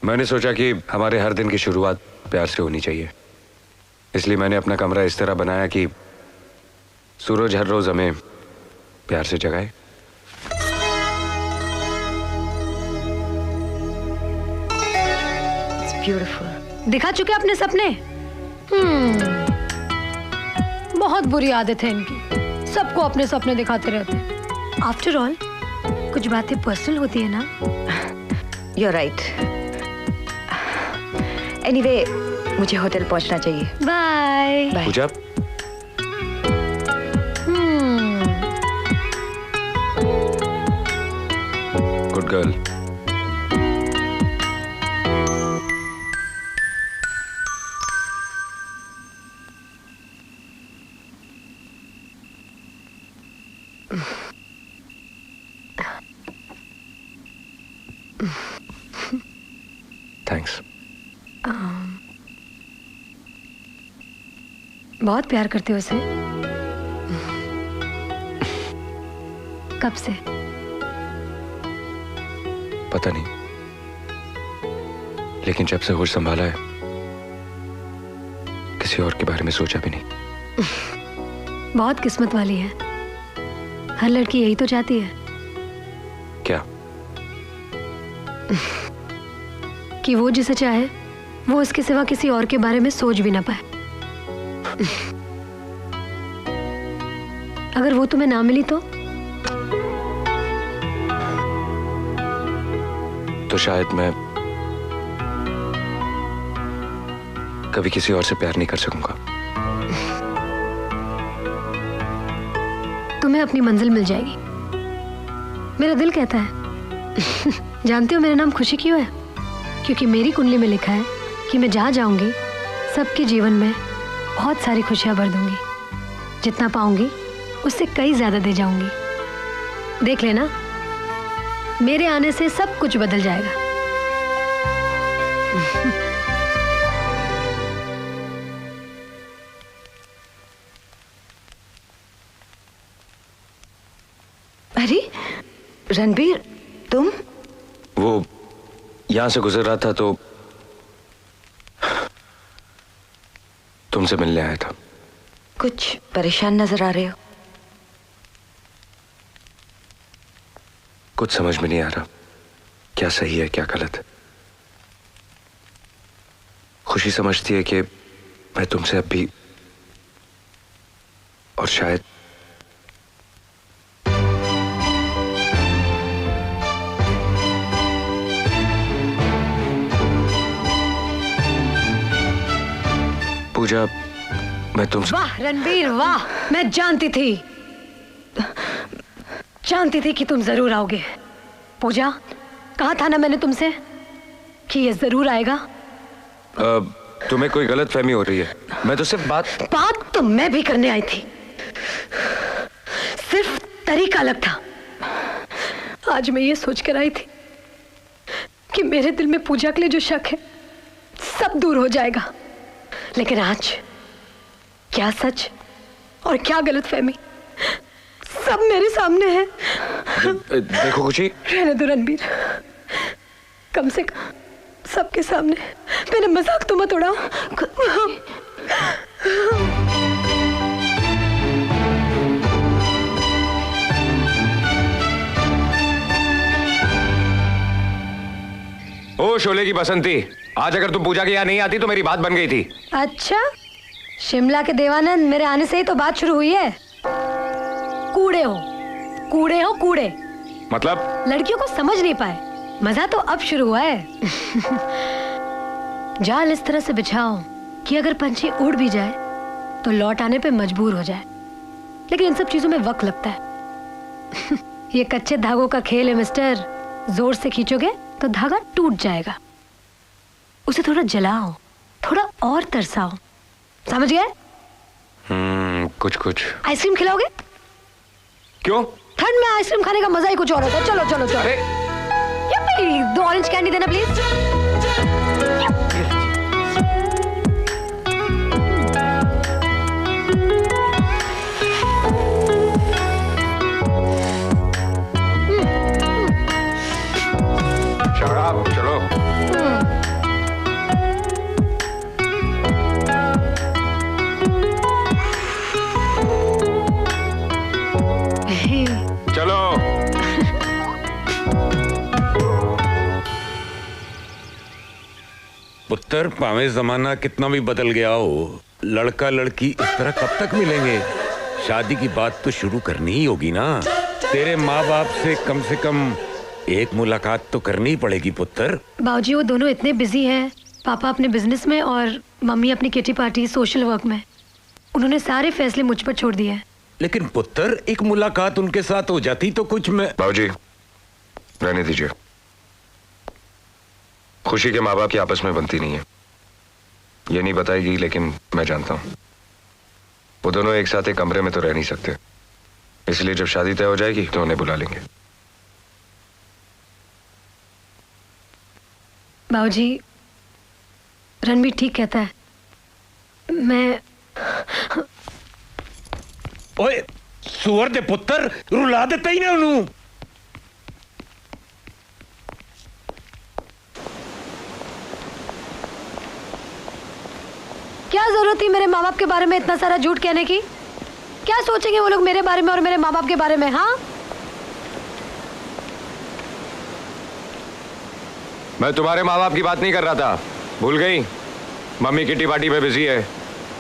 मैंने सोचा कि हमारे हर दिन की शुरुआत प्यार से होनी चाहिए, इसलिए मैंने अपना कमरा इस तरह बनाया कि सूरज हर रोज हमें प्यार से जगाए। ब्यूटीफुल। दिखा चुके अपने सपने? बहुत बुरी आदत है इनकी, सबको अपने सपने दिखाते रहते हैं। आफ्टर ऑल कुछ बातें पर्सनल होती है ना। You're right. Anyway, मुझे होटल पहुंचना चाहिए। बाय। पूजा, गुड गर्ल। थैंक्स। बहुत प्यार करते हो उसे? कब से? पता नहीं, लेकिन जब से होश संभाला है किसी और के बारे में सोचा भी नहीं। बहुत किस्मत वाली है, हर लड़की यही तो चाहती है। क्या? कि वो जिसे चाहे वो उसके सिवा किसी और के बारे में सोच भी ना पाए। अगर वो तुम्हें ना मिली तो शायद मैं कभी किसी और से प्यार नहीं कर सकूंगा। तुम्हें अपनी मंजिल मिल जाएगी, मेरा दिल कहता है। जानते हो मेरा नाम खुशी क्यों है? क्योंकि मेरी कुंडली में लिखा है कि मैं जहाँ जाऊंगी सबके जीवन में बहुत सारी खुशियां भर दूंगी। जितना पाऊंगी उससे कई ज्यादा दे जाऊंगी। देख लेना, मेरे आने से सब कुछ बदल जाएगा। अरे रणबीर, तुम? वो यहां से गुजर रहा था तो तुमसे मिलने आया था। कुछ परेशान नजर आ रहे हो। कुछ समझ में नहीं आ रहा, क्या सही है क्या गलत है। खुशी समझती है कि मैं तुमसे अब भी, और शायद पूजा, मैं तुमसे। वाह रणबीर वाह, मैं जानती थी कि तुम जरूर आओगे। पूजा, कहा था ना मैंने तुमसे कि ये जरूर आएगा। तुम्हें कोई गलतफहमी हो रही है, मैं तो सिर्फ बात तो मैं भी करने आई थी, सिर्फ तरीका अलग था। आज मैं ये सोच कर आई थी कि मेरे दिल में पूजा के लिए जो शक है सब दूर हो जाएगा, लेकिन आज क्या सच और क्या गलतफहमी सब मेरे सामने है। देखो खुशी, रहने दो रणबीर, कम से कम सबके सामने मैंने मजाक तो मत उड़ाओ। ओ शोले की बसंती, आज अगर तुम पूजा के यहाँ नहीं आती तो मेरी बात बन गई थी। अच्छा, शिमला के देवानंद, मेरे आने से ही तो बात शुरू हुई है। कूड़े हो, कूड़े हो, कूड़े। मतलब? लड़कियों को समझ नहीं पाए, मजा तो अब शुरू हुआ है। जाल इस तरह से बिछाओ कि अगर पंछी उड़ भी जाए तो लौट आने पे मजबूर हो जाए, लेकिन इन सब चीजों में वक्त लगता है। ये कच्चे धागों का खेल है मिस्टर। जोर से खींचोगे तो धागा टूट जाएगा। उसे थोड़ा जलाओ, थोड़ा और तरसाओ, समझ गए? कुछ कुछ। आइसक्रीम खिलाओगे? क्यों? ठंड में आइसक्रीम खाने का मजा ही कुछ और होता है। चलो चलो चलो। यप्पी, 2 ऑरेंज कैंडी देना प्लीज। शराब, चलो। चलो। पुत्र, पावे जमाना कितना भी बदल गया हो, लड़का लड़की इस तरह कब तक मिलेंगे? शादी की बात तो शुरू करनी ही होगी ना। तेरे माँ बाप से कम एक मुलाकात तो करनी ही पड़ेगी पुत्र। बाबूजी वो दोनों इतने बिजी हैं, पापा अपने बिजनेस में और मम्मी अपनी किटी पार्टी सोशल वर्क में। उन्होंने सारे फैसले मुझ पर छोड़ दिए हैं। लेकिन पुत्र, एक मुलाकात उनके साथ हो जाती तो कुछ मैं। बाबूजी, रहने दीजिए। खुशी के माँ बाप की आपस में बनती नहीं है, ये नहीं बताएगी, लेकिन मैं जानता हूँ वो दोनों एक साथ एक कमरे में तो रह नहीं सकते। इसलिए जब शादी तय हो जाएगी तो उन्हें बुला लेंगे। बाबूजी, रणबीर ठीक कहता है। मैं ओए सुअर दे पुत्र, रुला देता ही ना उन्होंने। क्या जरूरत थी मेरे माँ बाप के बारे में इतना सारा झूठ कहने की? क्या सोचेंगे वो लोग मेरे बारे में और मेरे माँ बाप के बारे में? हाँ, मैं तुम्हारे माँ बाप की बात नहीं कर रहा था, भूल गई? मम्मी किटी पार्टी में बिजी है,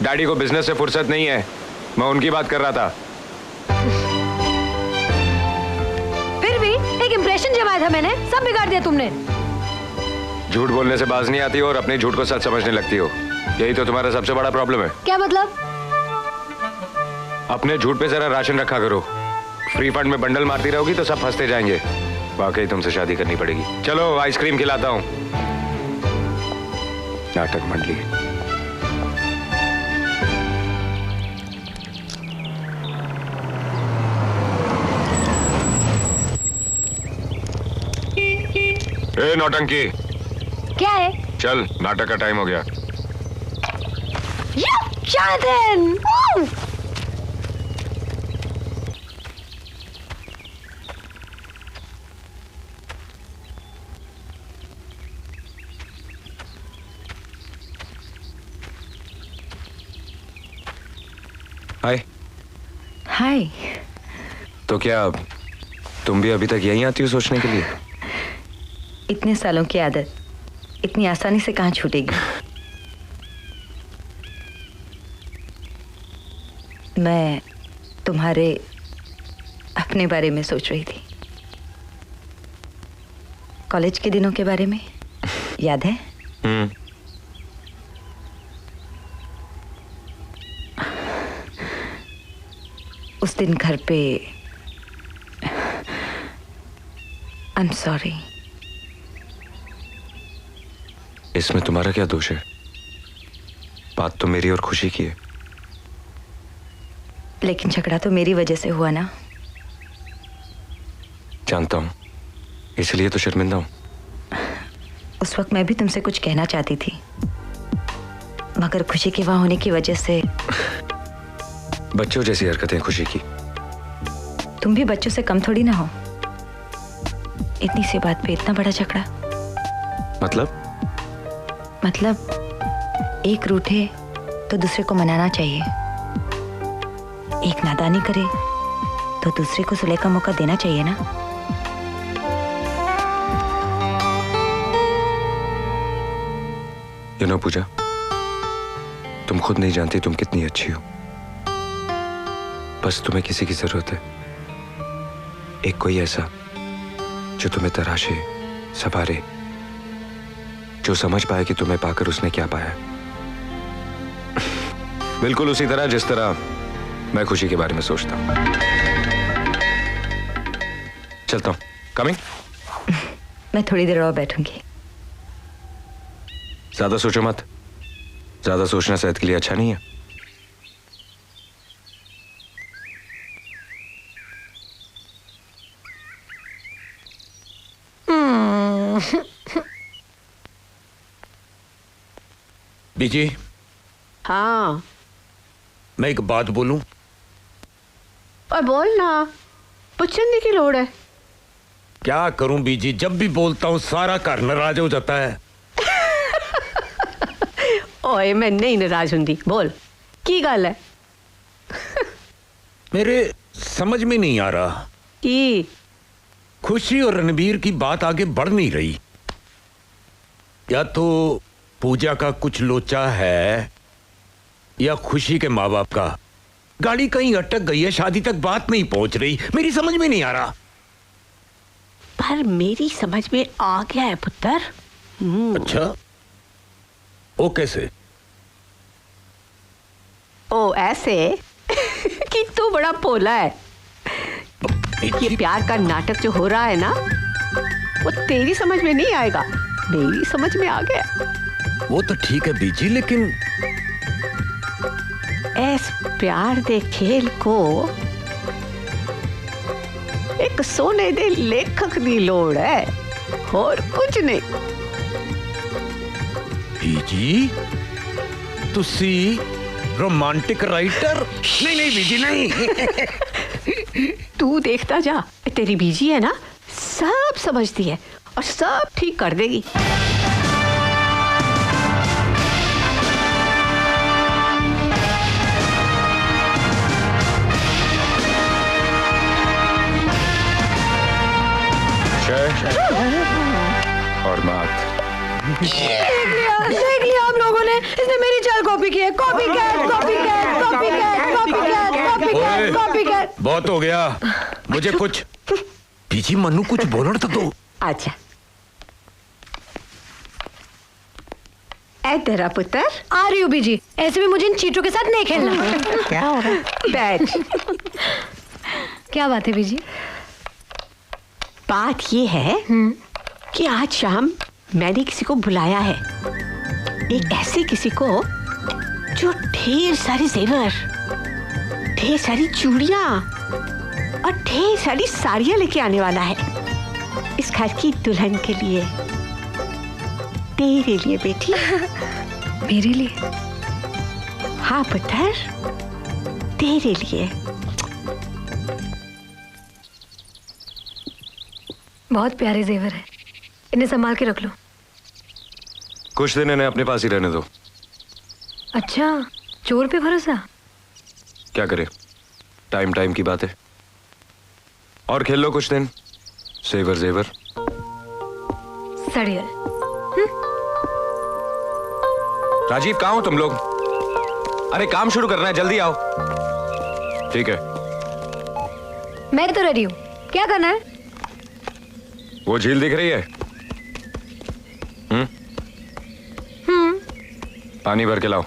डैडी को बिजनेस से फुर्सत नहीं है, मैं उनकी बात कर रहा था। फिर भी एक इंप्रेशन जमाया था मैंने, सब बिगाड़ दिया तुमने। झूठ बोलने से बाज नहीं आती हो और अपने झूठ को सच समझने लगती हो, यही तो तुम्हारा सबसे बड़ा प्रॉब्लम है। क्या मतलब? अपने झूठ पे जरा राशन रखा करो, फ्री फंड में बंडल मारती रहोगी तो सब फंसते जाएंगे। वाकई तुमसे शादी करनी पड़ेगी। चलो आइसक्रीम खिलाता हूँ। नाटक मंडली। ए नौटंकी, क्या है? चल, नाटक का टाइम हो गया। Jonathan! हाय। हाय। तो क्या तुम भी अभी तक यहीं आती हो सोचने के लिए? इतने सालों की आदत इतनी आसानी से कहाँ छूटेगी? मैं तुम्हारे अपने बारे में सोच रही थी, कॉलेज के दिनों के बारे में। याद है? उस दिन घर पे आई एम सॉरी। इसमें तुम्हारा क्या दोष है? बात तो मेरी और खुशी की है। लेकिन झगड़ा तो मेरी वजह से हुआ ना। जानता हूं, इसलिए तो शर्मिंदा हूं। उस वक्त मैं भी तुमसे कुछ कहना चाहती थी, मगर खुशी के वहां होने की वजह से। बच्चों जैसी हरकतें खुशी की। तुम भी बच्चों से कम थोड़ी ना हो। इतनी सी बात पे इतना बड़ा झगड़ा। मतलब एक रूठे तो दूसरे को मनाना चाहिए, एक नादानी करे तो दूसरे को सुलह का मौका देना चाहिए ना। You know, पूजा, तुम खुद नहीं जानती तुम कितनी अच्छी हो। बस तुम्हें किसी की जरूरत है, एक कोई ऐसा जो तुम्हें तराशे, संवारे, जो समझ पाए कि तुम्हें पाकर उसने क्या पाया। बिल्कुल उसी तरह जिस तरह मैं खुशी के बारे में सोचता हूं। चलता हूं। कमिंग। मैं थोड़ी देर और बैठूंगी। ज्यादा सोचो मत, ज्यादा सोचना सेहत के लिए अच्छा नहीं है। बीजी। हाँ। मैं एक बात बोलूं? और बोल ना, पूछने की लोड़ है। क्या करूं बीजी, जब भी बोलता हूं सारा घर नाराज हो जाता है। ओए मैं नहीं नाराज हुंदी, बोल की गल है? मेरे समझ में नहीं आ रहा कि खुशी और रणबीर की बात आगे बढ़ नहीं रही। या तो पूजा का कुछ लोचा है या खुशी के माँ बाप का। गाड़ी कहीं अटक गई है, शादी तक बात नहीं पहुंच रही। मेरी समझ में नहीं आ रहा। पर मेरी समझ में आ गया है पुत्र। अच्छा, वो कैसे? ओ ऐसे कि तू बड़ा भोला है। ये प्यार का नाटक जो हो रहा है ना, वो तेरी समझ में नहीं आएगा, मेरी समझ में आ गया। वो तो ठीक है बीजी, लेकिन इस प्यार दे खेल को एक सोने दे लेखक दी लोड़ है, और कुछ नहीं। बीजी, तुसी रोमांटिक राइटर? नहीं नहीं बीजी नहीं। तू देखता जा, तेरी बीजी है ना, सब समझती है और सब ठीक कर देगी। और मात देख लिया आप लोगों ने, इसने मेरी चाल कॉपी की है। Copy cat, copy cat, copy cat, copy cat, copy cat, copy cat. बहुत हो गया, मुझे कुछ बीजी मनु कुछ बोलना तो दो। अच्छा ऐ तेरा पुत्र। आ रही हूँ बीजी, ऐसे भी मुझे इन चीटों के साथ नहीं खेलना। क्या हो रहा है? बैठ। क्या बात है बीजी? बात ये है कि आज शाम मैंने किसी को बुलाया है, एक ऐसे किसी को जो ढेर सारे जेवर, ढेर सारी चूड़ियां और ढेर सारी साड़ियां लेके आने वाला है इस घर की दुल्हन के लिए। तेरे लिए बेटी। मेरे लिए? हाँ पुत्र, तेरे लिए। बहुत प्यारे जेवर है, इन्हें संभाल के रख लो। कुछ दिन इन्हें अपने पास ही रहने दो। अच्छा, चोर पे भरोसा? क्या करे, टाइम टाइम की बात है। और खेल लो कुछ दिन, जेवर जेवर। सड़ियल। राजीव, कहाँ हो तुम लोग? अरे काम शुरू करना है, जल्दी आओ। ठीक है, मैं तो रेडी हूँ, क्या करना है? वो झील दिख रही है? पानी भर के लाओ।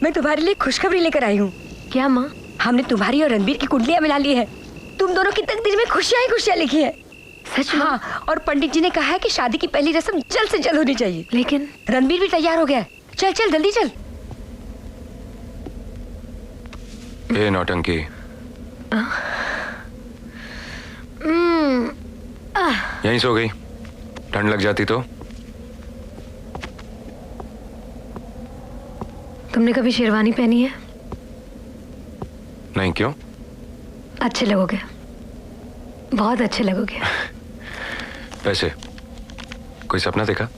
मैं तुम्हारे लिए खुशखबरी लेकर आई हूँ। क्या माँ? हमने तुम्हारी और रणबीर की कुंडलियाँ मिला ली है। तुम दोनों की तकदीर में खुशियाँ ही खुशियाँ लिखी है। सच? हाँ, और पंडित जी ने कहा है कि शादी की पहली रस्म जल्द से जल्द होनी चाहिए। लेकिन रणबीर भी तैयार हो गया है। चल चल जल्दी चल। ये नौटंकी यहीं सो गई? ठंड लग जाती तो? तुमने कभी शेरवानी पहनी है? नहीं, क्यों? अच्छे लगोगे, बहुत अच्छे लगोगे। वैसे कोई सपना देखा?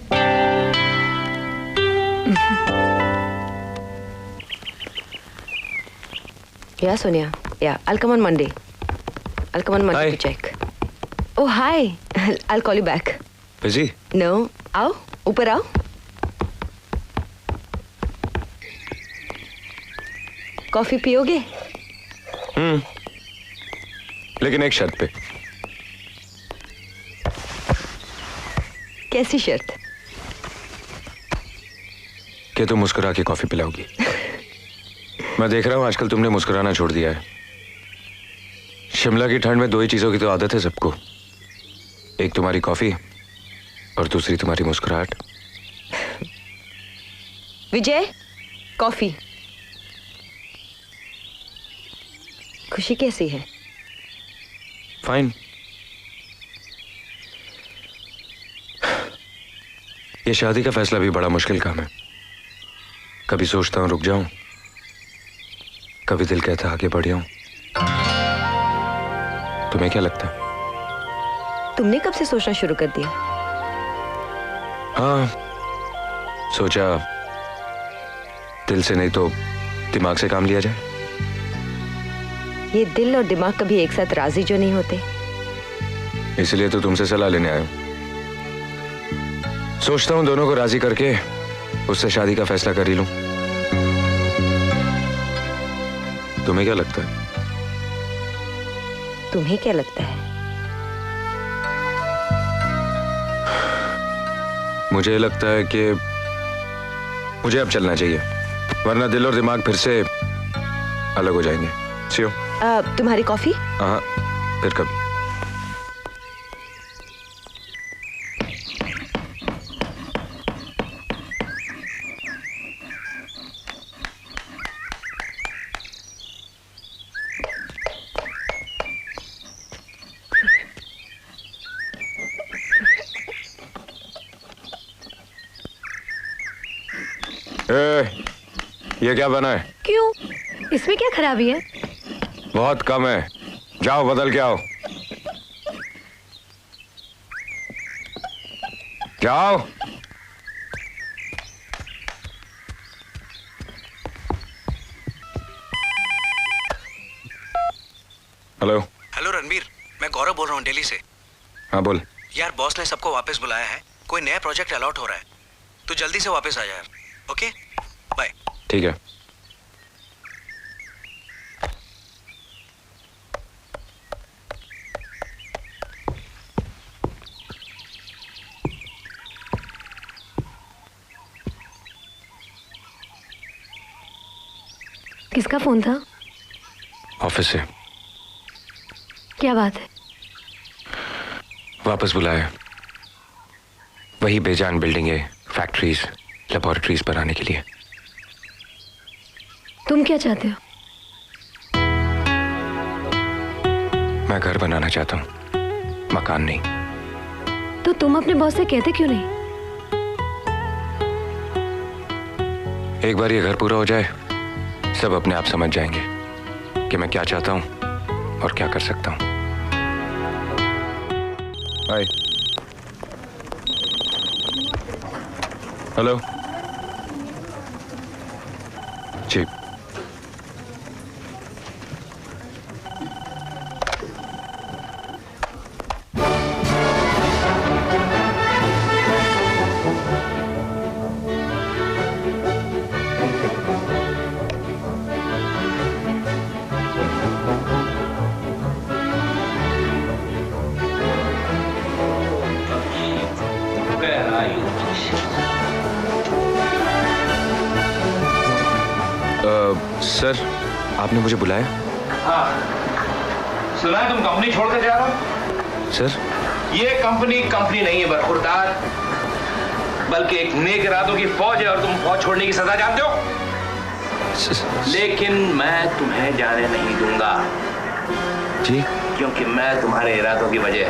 Yeah, Sonia. Yeah, I'll come on Monday. I'll come on Monday to check. Oh, hi. I'll call you back. Busy? No. आओ, ऊपर आओ. कॉफी पियोगे? लेकिन एक शर्त पे। कैसी शर्त? कि तुम मुस्कुरा के कॉफी पिलाओगी। मैं देख रहा हूं आजकल तुमने मुस्कुराना छोड़ दिया है। शिमला की ठंड में दो ही चीजों की तो आदत है सबको, एक तुम्हारी कॉफी और दूसरी तुम्हारी मुस्कुराहट। विजय, कॉफी। खुशी कैसी है? फाइन। ये शादी का फैसला भी बड़ा मुश्किल काम है। कभी सोचता हूं रुक जाऊं, कभी दिल कहता आगे बढ़ जाऊं। तुम्हें क्या लगता है? तुमने कब से सोचना शुरू कर दिया? हाँ, सोचा दिल से नहीं तो दिमाग से काम लिया जाए। ये दिल और दिमाग कभी एक साथ राजी जो नहीं होते। इसलिए तो तुमसे सलाह लेने आया हूं। सोचता हूं दोनों को राजी करके उससे शादी का फैसला कर ही लूं। तुम्हें क्या लगता है? तुम्हें क्या लगता है? मुझे लगता है कि मुझे अब चलना चाहिए, वरना दिल और दिमाग फिर से अलग हो जाएंगे। सियो। तुम्हारी कॉफी? हाँ, फिर कभी। ये क्या बना है? क्यों? इसमें क्या खराबी है? बहुत कम है, जाओ बदल के आओ। जाओ। हेलो। हेलो रणबीर, मैं गौरव बोल रहा हूँ दिल्ली से। हाँ बोल। यार बॉस ने सबको वापस बुलाया है, कोई नया प्रोजेक्ट अलॉट हो रहा है, तू जल्दी से वापस आ जा यार। Okay bye. ठीक है। किसका फोन था? ऑफिस से। क्या बात है? वापस बुलाया, वही बेजान बिल्डिंगें, फैक्ट्रीज, लेबोरेटरीज बनाने के लिए। तुम क्या चाहते हो? मैं घर बनाना चाहता हूँ, मकान नहीं। तो तुम अपने बॉस से कहते क्यों नहीं? एक बार ये घर पूरा हो जाए, सब अपने आप समझ जाएंगे कि मैं क्या चाहता हूँ और क्या कर सकता हूँ। हाय। हेलो। जी। सर, आपने मुझे बुलाया? हाँ, सुना है तुम कंपनी छोड़कर जा रहे हो? सर, ये कंपनी नहीं है बरखुरदार, बल्कि एक नेक इरादों की फौज है और तुम फौज छोड़ने की सजा जानते हो? लेकिन मैं तुम्हें जाने नहीं दूंगा जी, क्योंकि मैं तुम्हारे इरादों की वजह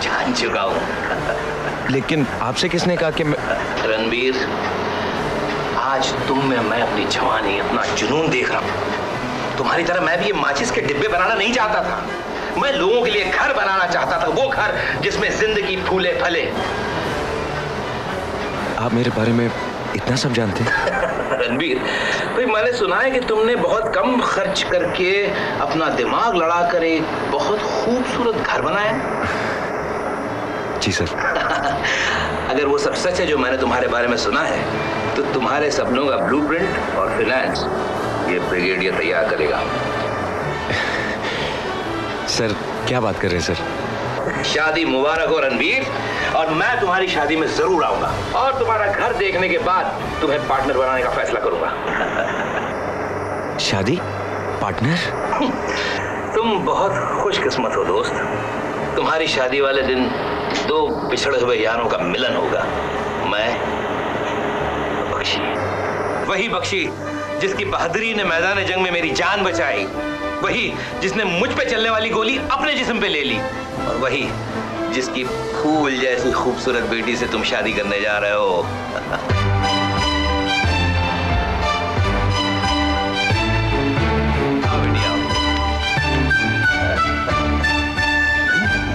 जान चुका हूं। लेकिन आपसे किसने कहा कि रणबीर, आज तुम में मैं अपनी जवानी, अपना जुनून देख रहा हूं। तुम्हारी तरह मैं भी ये माचिस के डिब्बे बनाना नहीं चाहता था। मैं लोगों के लिए घर बनाना चाहता था, वो घर जिसमें जिंदगी फूले फले। आप मेरे बारे में इतना सब जानते हैं? रणबीर भाई, मैंने सुना है कि तुमने बहुत कम खर्च करके अपना दिमाग लड़ाकर एक बहुत खूबसूरत घर बनाया। जी सर। अगर वो सब सच है जो मैंने तुम्हारे बारे में सुना है, तो तुम्हारे सपनों का ब्लूप्रिंट और फाइनेंस ये ब्रिगेडियर तैयार करेगा। सर क्या बात कर रहे हैं सर? शादी मुबारक हो रणबीर, और मैं तुम्हारी शादी में जरूर आऊंगा और तुम्हारा घर देखने के बाद तुम्हें पार्टनर बनाने का फैसला करूंगा। शादी? पार्टनर? तुम बहुत खुशकिस्मत हो दोस्त। तुम्हारी शादी वाले दिन दो बिछड़े हुए यारों का मिलन होगा। मैं, बख्शी, वही बख्शी जिसकी बहादुरी ने मैदान जंग में मेरी जान बचाई, वही जिसने मुझ पे चलने वाली गोली अपने जिस्म पे ले ली, और वही जिसकी फूल जैसी खूबसूरत बेटी से तुम शादी करने जा रहे हो।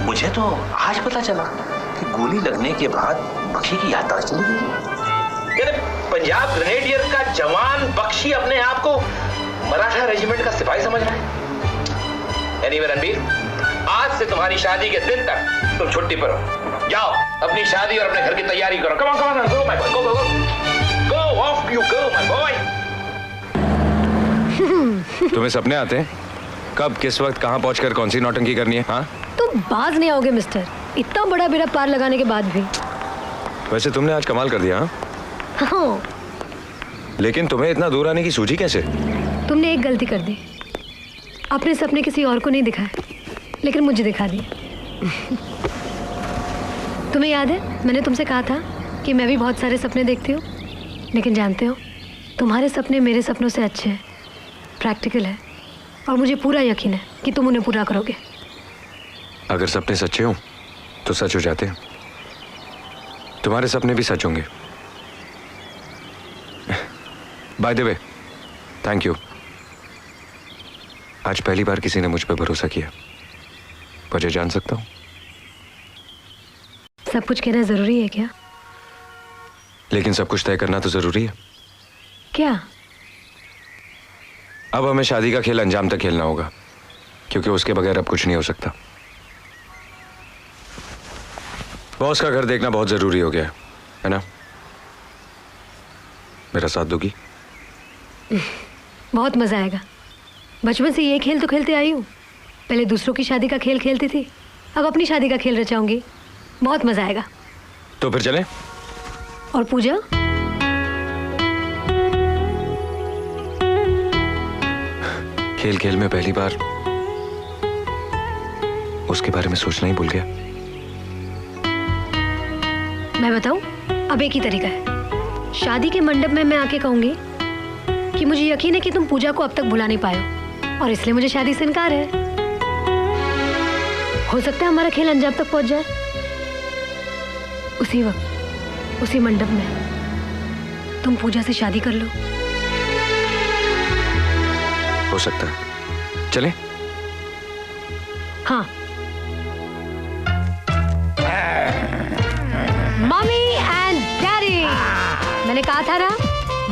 मुझे तो आज पता चला कि गोली लगने के बाद बख्शी की याददाश्त चली गई। पंजाब ग्रेनेडियर का जवान बख्शी अपने आप को मराठा रेजिमेंट का सिपाही समझ रहा है। एनीवे रणबीर, आज से तुम्हारी शादी के दिन तक तुम छुट्टी पर हो। जाओ अपनी शादी और अपने घर की तैयारी करो। Come on come on, go my boy, go go go go of you go my boy. तुम्हें सपने आते हैं? कब, किस वक्त, कहां पहुंचकर कौन सी नौटंकी करनी है? हाँ, तुम बाज नहीं आओगे मिस्टर, इतना बड़ा बेड़ा पार लगाने के बाद भी। वैसे तुमने आज कमाल कर दिया। हाँ। लेकिन तुम्हें इतना दूर आने की सूझी कैसे? तुमने एक गलती कर दी, अपने सपने किसी और को नहीं दिखाए, लेकिन मुझे दिखा दिए। तुम्हें याद है मैंने तुमसे कहा था कि मैं भी बहुत सारे सपने देखती हूँ, लेकिन जानते हो तुम्हारे सपने मेरे सपनों से अच्छे हैं, प्रैक्टिकल है, और मुझे पूरा यकीन है कि तुम उन्हें पूरा करोगे। अगर सपने सच्चे हों तो सच हो जाते हैं। तुम्हारे सपने भी सच होंगे। By the way, thank you. आज पहली बार किसी ने मुझ पर भरोसा किया। वजह जान सकता हूँ? सब कुछ कहना जरूरी है क्या? लेकिन सब कुछ तय करना तो जरूरी है। क्या? अब हमें शादी का खेल अंजाम तक खेलना होगा, क्योंकि उसके बगैर अब कुछ नहीं हो सकता। बॉस का घर देखना बहुत जरूरी हो गया है ना? मेरा साथ दोगी? बहुत मजा आएगा। बचपन से ये खेल तो खेलते आई हूँ। पहले दूसरों की शादी का खेल खेलती थी, अब अपनी शादी का खेल रचाऊंगी। बहुत मजा आएगा। तो फिर चलें? और पूजा? खेल खेल में पहली बार उसके बारे में सोचना ही भूल गया। मैं बताऊं, अब एक ही तरीका है। शादी के मंडप में मैं आके कहूंगी कि मुझे यकीन है कि तुम पूजा को अब तक भुला नहीं पाए हो, और इसलिए मुझे शादी से इनकार है। हो सकता है हमारा खेल अंजाम तक पहुंच जाए। उसी वक्त, उसी मंडप में तुम पूजा से शादी कर लो। हो सकता है। चले? हाँ। मम्मी एंड डैडी, मैंने कहा था ना,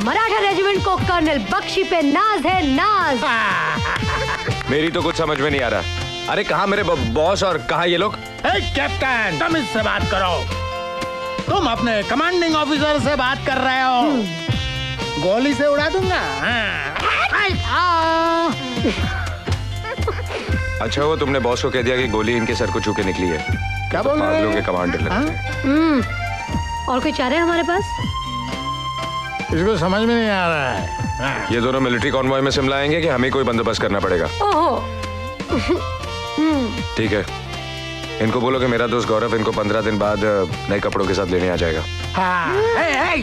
मराठा रेजिमेंट को कर्नल बख्शी पे नाज है, नाज। मेरी तो कुछ समझ में नहीं आ रहा। अरे कहाँ मेरे बॉस और कहाँ ये लोग? कैप्टन, तुम इससे बात करो। तुम अपने कमांडिंग ऑफिसर से बात कर रहे हो। गोली से उड़ा दूंगा। अच्छा वो तुमने बॉस को कह दिया कि गोली इनके सर को छू के निकली है। क्या बोल रहे हो? कमांडर लगते हैं। और कोई चारा है हमारे पास? इसको समझ में नहीं आ रहा है। ये दोनों मिलिट्री कॉन्वॉय में शिमला आएंगे कि हमें कोई बंदोबस्त करना पड़ेगा? ओहो। ठीक है, इनको बोलो कि मेरा दोस्त गौरव इनको 15 दिन बाद नए कपड़ों के साथ लेने आ जाएगा। हाँ।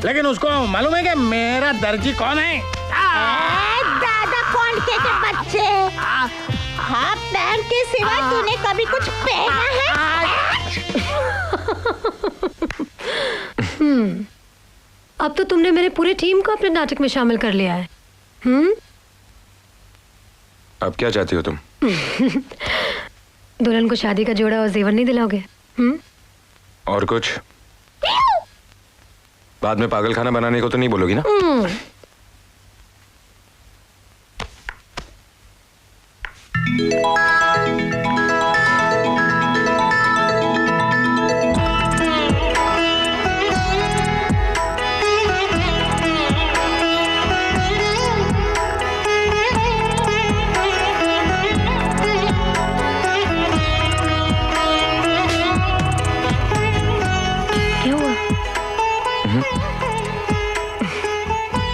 लेकिन उसको मालूम है कि मेरा दर्जी कौन है? दादा कौन के बच्चे, हाँ पैंट के सिवा तूने कभी कुछ पहना है? अब तो तुमने मेरे पूरे टीम को अपने नाटक में शामिल कर लिया है। अब क्या चाहती हो तुम? दुल्हन को शादी का जोड़ा और जेवर नहीं दिलाओगे? और कुछ? बाद में पागल खाना बनाने को तो नहीं बोलोगी ना?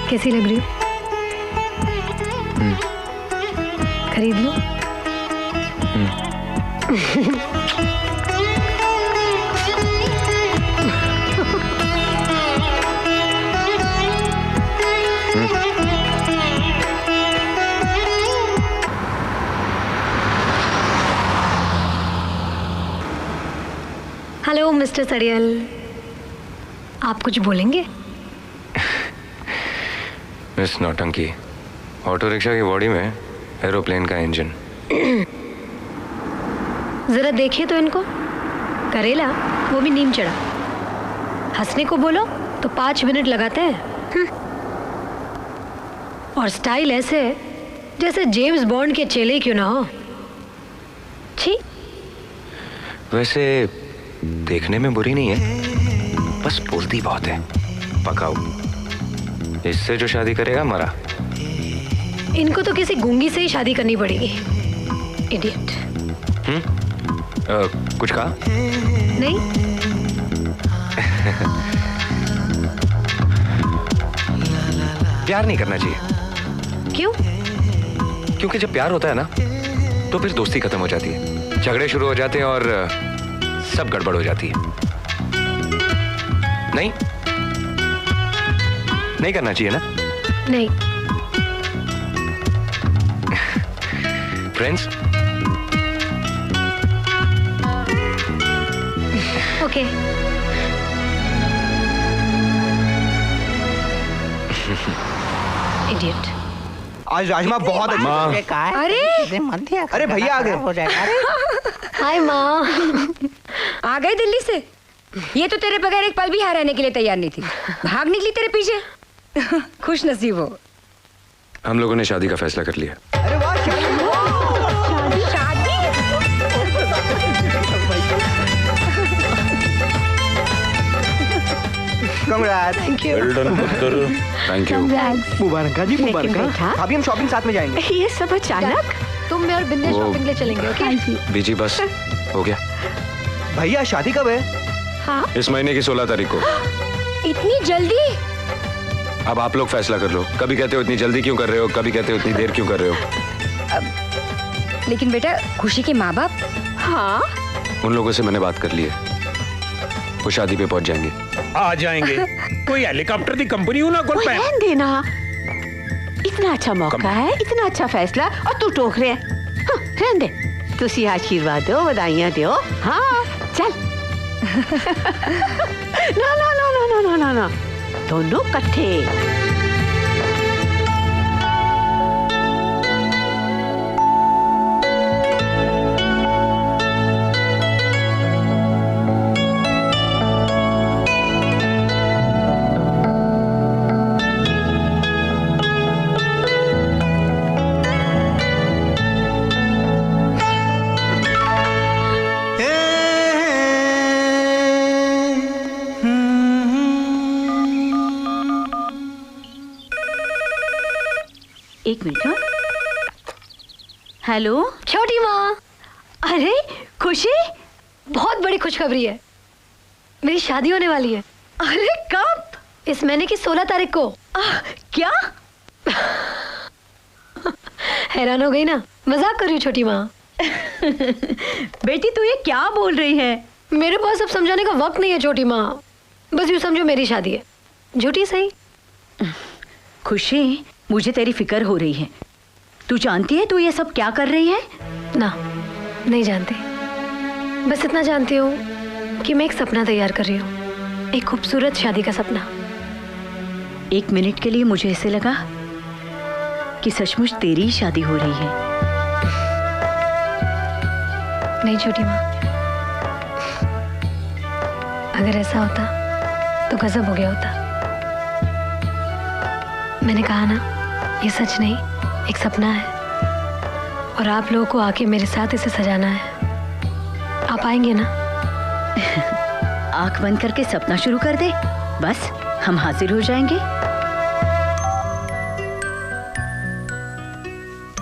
कैसी लग रही हो? खरीद लो। हेलो मिस्टर सड़ियल, आप कुछ बोलेंगे? मिस नौटंकी, ऑटो रिक्शा की बॉडी में एरोप्लेन का इंजन। जरा देखिए तो इनको, करेला वो भी नीम चढ़ा। हंसने को बोलो तो 5 मिनट लगाते हैं। और स्टाइल ऐसे जैसे जेम्स बॉन्ड के चेले क्यों ना हो। छी। वैसे देखने में बुरी नहीं है, बस बोलती बहुत है। पकाऊ, इससे जो शादी करेगा मरा। इनको तो किसी गूंगी से ही शादी करनी पड़ेगी। इडियट। कुछ कहा? नहीं। प्यार नहीं करना चाहिए। क्यों? क्योंकि जब प्यार होता है ना तो फिर दोस्ती खत्म हो जाती है, झगड़े शुरू हो जाते हैं और सब गड़बड़ हो जाती है। नहीं नहीं करना चाहिए ना? नहीं। फ्रेंड्स? ओके। इडियट। आज राजमा बहुत अच्छा। अरे भैया आ गए। हाय माँ। आ गए दिल्ली से? ये तो तेरे बगैर एक पल भी यहाँ रहने के लिए तैयार नहीं थी, भाग निकली तेरे पीछे। खुश नसीब हो। हम लोगों ने शादी का फैसला कर लिया। अरे वाह, Congrats. Thank you. Well done, पुत्र। Thank you. मुबारक जी, लेकिन बेटा, अभी हम शॉपिंग साथ में जाएंगे। ये सब अचानक? तुम मैं और बिंदे वो- शॉपिंग ले चलेंगे। ओके? बीजी बस हो गया। भैया शादी कब है? हाँ? इस महीने की 16 तारीख को। इतनी जल्दी? अब आप लोग फैसला कर लो। कभी कहते हो इतनी जल्दी क्यों कर रहे हो, कभी कहते हो इतनी देर क्यों कर रहे हो। लेकिन बेटा खुशी के माँ बाप? हाँ? उन लोगों से मैंने बात कर ली है, वो शादी पे पहुंच जाएंगे। आ जाएंगे। कोई हेलीकॉप्टर की कंपनी हो ना कोई रहने देना। इतना अच्छा मौका है, इतना अच्छा फैसला, और तू टोक रहे है। हाँ, रहने दे। तुसी आशीर्वाद दो, बधाइयां दो। हाँ चल। ना ना ना ना ना ना ना ना, दोनों इकट्ठे। एक मिनट। हाँ, हेलो छोटी माँ। अरे खुशी, बहुत बड़ी खुशखबरी है। मेरी शादी होने वाली है। अरे कब? इस महीने की 16 तारीख को। क्या? हैरान हो गई ना? मजाक कर रही हूँ छोटी माँ। बेटी तू ये क्या बोल रही है? मेरे पास अब समझाने का वक्त नहीं है छोटी माँ। बस यूँ समझो मेरी शादी है। झूठी सही। खुशी, मुझे तेरी फिक्र हो रही है। तू जानती है तू ये सब क्या कर रही है? ना, नहीं जानती। बस इतना जानती हूँ कि मैं एक सपना तैयार कर रही हूँ, एक खूबसूरत शादी का सपना। एक मिनट के लिए मुझे ऐसे लगा कि सचमुच तेरी ही शादी हो रही है। नहीं छोटी माँ, अगर ऐसा होता तो गजब हो गया होता। मैंने कहा ना, ये सच नहीं, एक सपना है और आप लोगों को आके मेरे साथ इसे सजाना है। आप आएंगे ना? आंख बंद करके सपना शुरू कर दे, बस हम हाजिर हो जाएंगे।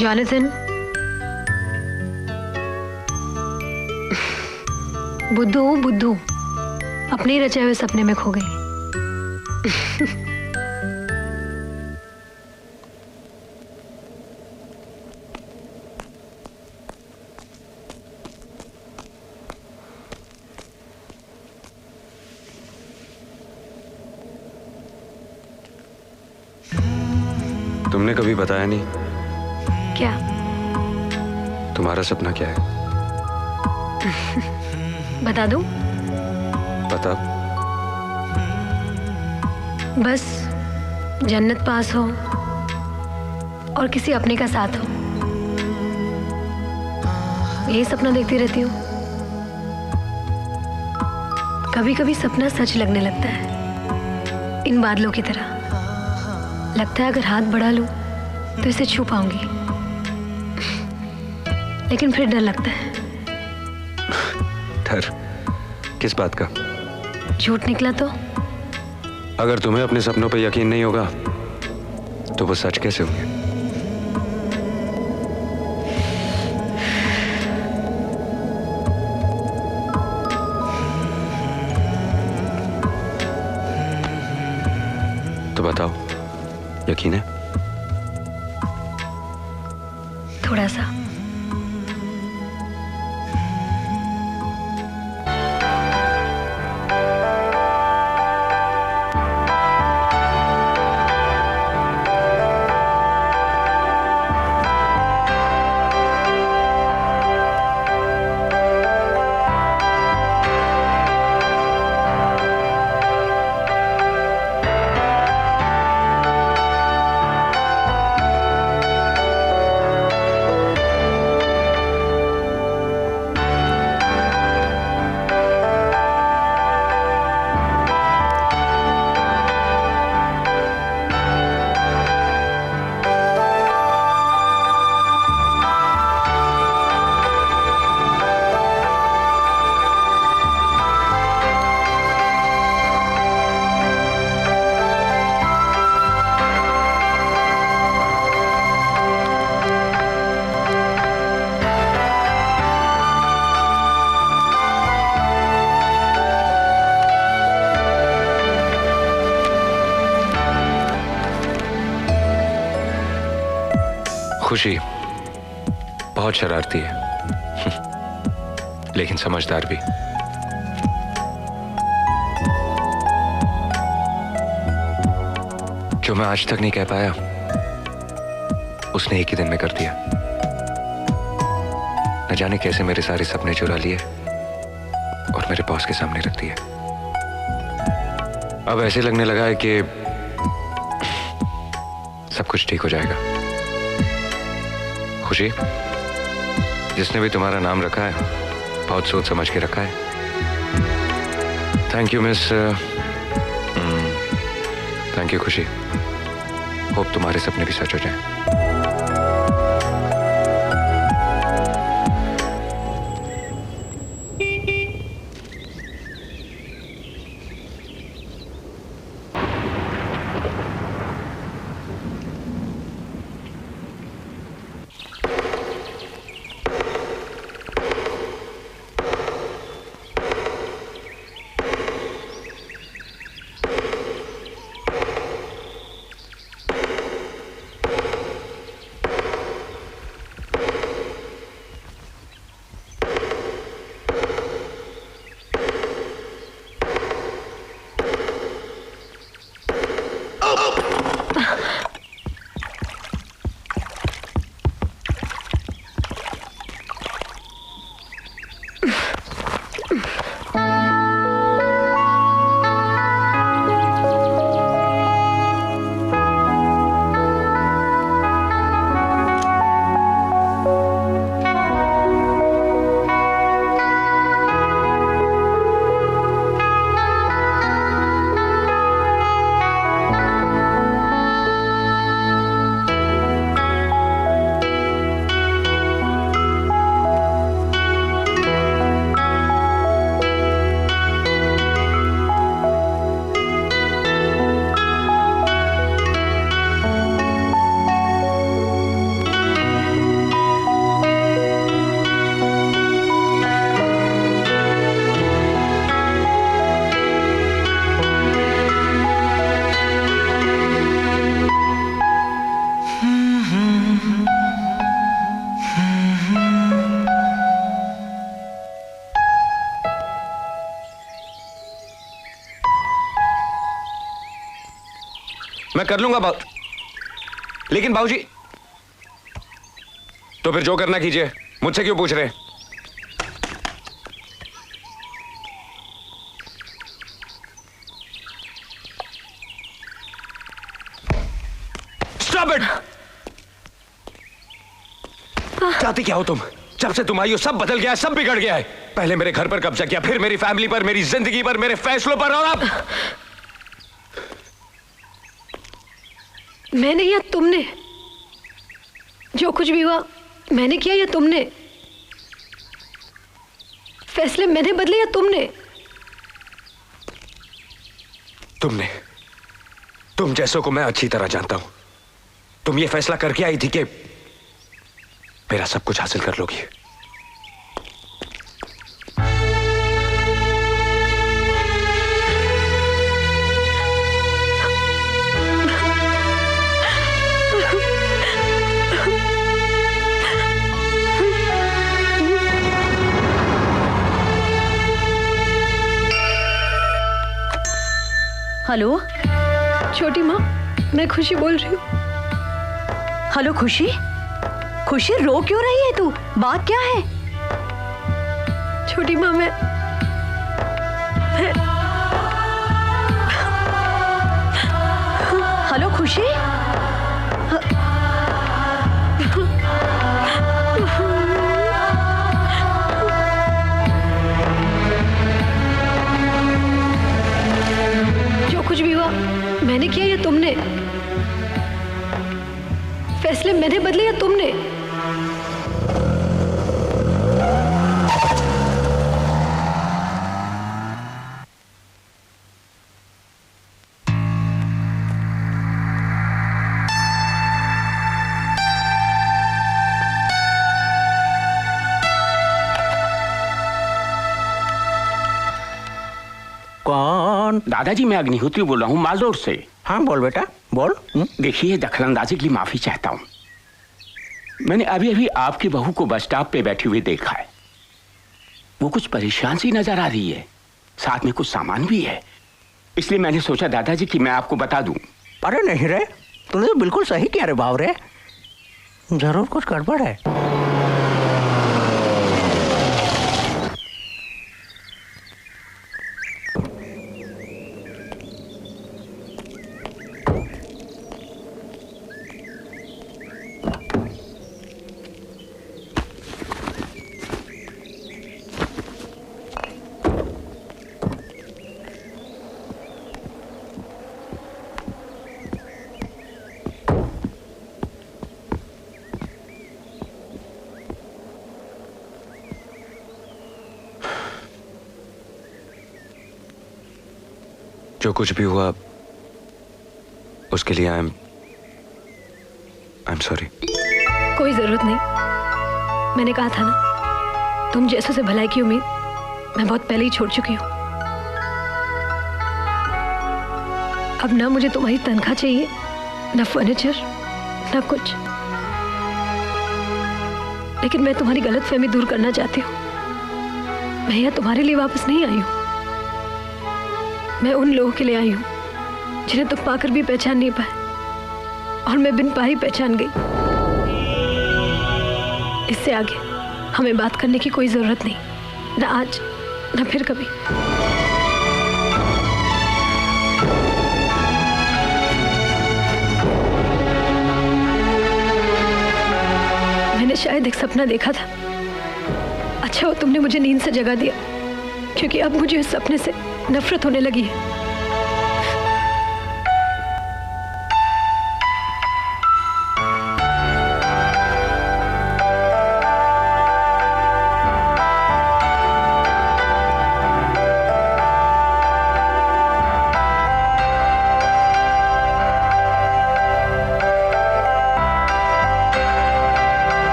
जॉनथन, बुद्धू अपने ही रचाए हुए सपने में खो गई। तुमने कभी बताया नहीं। क्या? तुम्हारा सपना क्या है? बता दूं? बता। बस जन्नत पास हो और किसी अपने का साथ हो, यही सपना देखती रहती हूँ। कभी कभी सपना सच लगने लगता है, इन बादलों की तरह। लगता है अगर हाथ बढ़ा लूं तो इसे छू पाऊंगी, लेकिन फिर डर लगता है। डर किस बात का? झूठ निकला तो? अगर तुम्हें अपने सपनों पर यकीन नहीं होगा तो वो सच कैसे होंगे? तो बताओ, यकीन है? थोड़ा सा। खुशी बहुत शरारती है लेकिन समझदार भी। जो मैं आज तक नहीं कह पाया उसने एक ही दिन में कर दिया। न जाने कैसे मेरे सारे सपने चुरा लिए और मेरे बॉस के सामने रख दिए। अब ऐसे लगने लगा है कि सब कुछ ठीक हो जाएगा। खुशी, जिसने भी तुम्हारा नाम रखा है बहुत सोच समझ के रखा है। Thank you miss. Thank you खुशी। होप तुम्हारे सपने भी सच हो जाएं। मैं कर लूंगा लेकिन बाबूजी। तो फिर जो करना कीजिए, मुझसे क्यों पूछ रहे? Stop it! चाहती क्या हो तुम? जब से तुम आई हो सब बदल गया है, सब बिगड़ गया है। पहले मेरे घर पर कब्जा किया, फिर मेरी फैमिली पर, मेरी जिंदगी पर, मेरे फैसलों पर, और अब मैंने या तुमने? जो कुछ भी हुआ मैंने किया या तुमने? फैसले मैंने बदले या तुमने? तुम जैसों को मैं अच्छी तरह जानता हूं। तुम ये फैसला करके आई थी कि मेरा सब कुछ हासिल कर लोगी। हेलो छोटी माँ, मैं खुशी बोल रही हूँ। हेलो खुशी, खुशी रो क्यों रही है तू? बात क्या है? छोटी माँ मैं हेलो खुशी, जो कुछ भी हुआ मैंने किया या तुमने? फैसले मैंने बदले या तुमने? कौन? दादाजी मैं अग्निहोत्री बोल रहा हूँ, माल रोड से। हाँ बोल बेटा बोल। देखिए दखलंदाजी के लिए माफी चाहता हूँ। मैंने अभी अभी आपकी बहू को बस स्टॉप पे बैठी हुई देखा है। वो कुछ परेशान सी नजर आ रही है, साथ में कुछ सामान भी है। इसलिए मैंने सोचा दादाजी कि मैं आपको बता दूं। अरे नहीं रे, तूने तो बिल्कुल सही किया रे बावरे, जरूर कुछ गड़बड़ है। जो कुछ भी हुआ उसके लिए आई एम सॉरी। कोई जरूरत नहीं। मैंने कहा था ना, तुम जैसों से भलाई की उम्मीद मैं बहुत पहले ही छोड़ चुकी हूँ। अब ना मुझे तुम्हारी तनख्वाह चाहिए, ना फर्नीचर, ना कुछ। लेकिन मैं तुम्हारी गलतफहमी दूर करना चाहती हूँ। मैं यहाँ तुम्हारे लिए वापस नहीं आई हूँ। मैं उन लोगों के लिए आई हूँ जिन्हें तुम पाकर भी पहचान नहीं पाए, और मैं बिन पाए पहचान गई। इससे आगे हमें बात करने की कोई जरूरत नहीं, ना आज ना फिर कभी। मैंने शायद एक सपना देखा था। अच्छा हो तुमने मुझे नींद से जगा दिया, क्योंकि अब मुझे इस सपने से नफरत होने लगी है।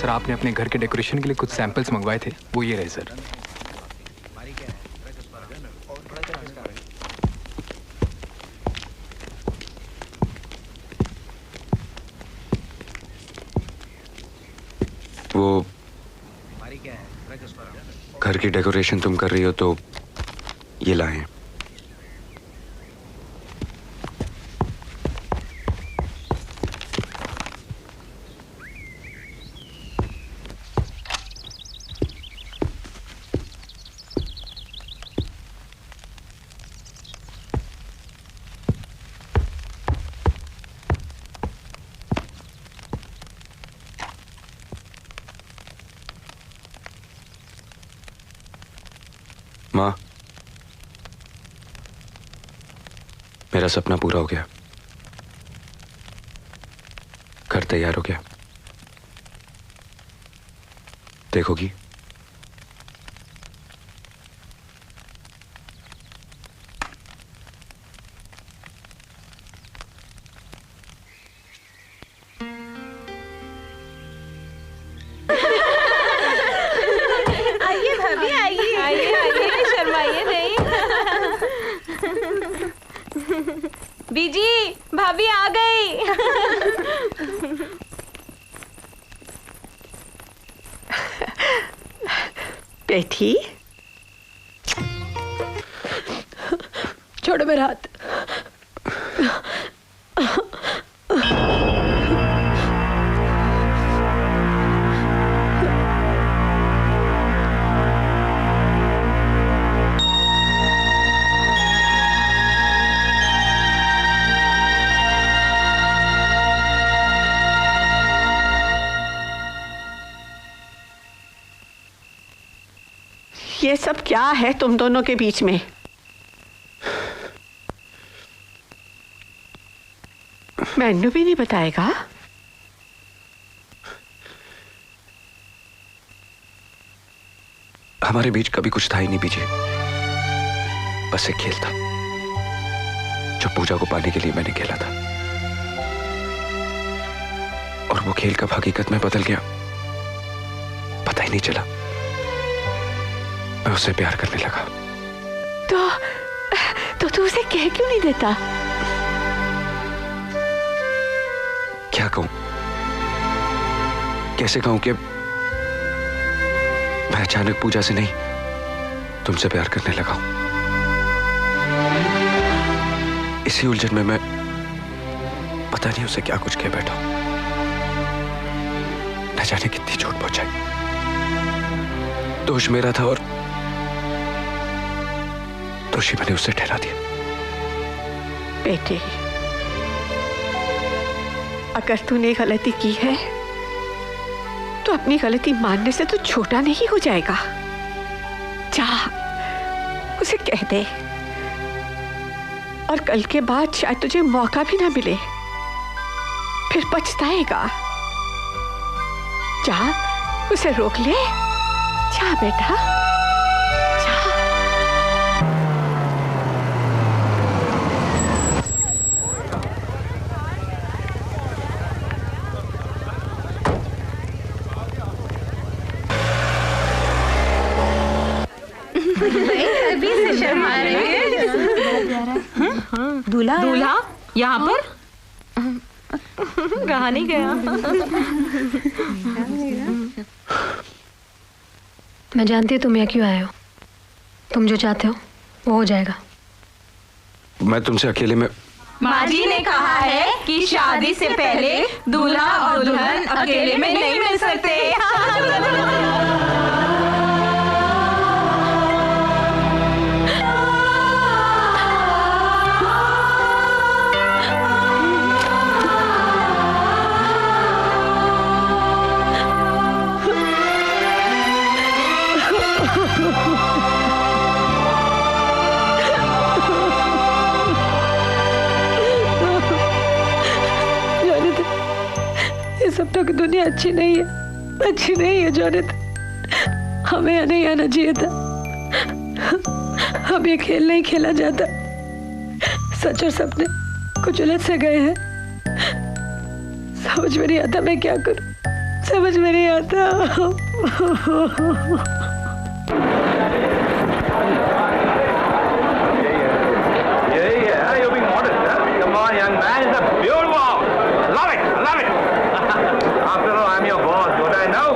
सर आपने अपने घर के डेकोरेशन के लिए कुछ सैंपल्स मंगवाए थे, वो ये रहे सर। वो घर की डेकोरेशन तुम कर रही हो तो ये लाए हैं। माँ, मेरा सपना पूरा हो गया। घर तैयार हो गया। देखोगी? आइए भाभी, आइए आइए आइए, शर्माइए नहीं। बीजी, भाभी आ गई। बेटी, छोड़ो मेरा हाथ। ये सब क्या है तुम दोनों के बीच में? मैनू भी नहीं बताएगा? हमारे बीच कभी कुछ था ही नहीं बीजी, बस एक खेल था जो पूजा को पाने के लिए मैंने खेला था, और वो खेल कब हकीकत में बदल गया पता ही नहीं चला। मैं उससे प्यार करने लगा। तो तू उसे कह क्यों नहीं देता? क्या कहूं, कैसे कहूं कि मैं अचानक पूजा से नहीं तुमसे प्यार करने लगा हूं। इसी उलझन में मैं पता नहीं उसे क्या कुछ कह बैठा हूं। न जाने कितनी चोट पहुंचाई। दोष मेरा था और दोषी मैंने उसे ठहरा दिया। बेटे, अगर तूने गलती की है तो अपनी गलती मानने से तो छोटा नहीं हो जाएगा। जा उसे कह दे, और कल के बाद शायद तुझे मौका भी ना मिले, फिर पछताएगा। जा उसे रोक ले। जा बेटा, जा। अभी से शर्मा रहे हैं। दूल्हा दूल्हा यहाँ पर रहा नहीं गया। मैं जानती हूँ तुम यहाँ क्यों आए हो। तुम जो चाहते हो वो हो जाएगा। मैं तुमसे अकेले में। माँ जी ने कहा है कि शादी से पहले दूल्हा और दुल्हन अकेले में नहीं मिल सकते। सपनों की दुनिया अच्छी नहीं है, अच्छी नहीं है जोनित। हमें यहाँ नहीं आना चाहिए था। अब ये खेल नहीं खेला जाता। सच और सपने कुछ उलझ से गए हैं। समझ में नहीं आता मैं क्या करूं, समझ में नहीं आता। You're being modest, huh? Come on, young man, it's a beautiful. Love it, love it. After all, I'm your boss, don't I know?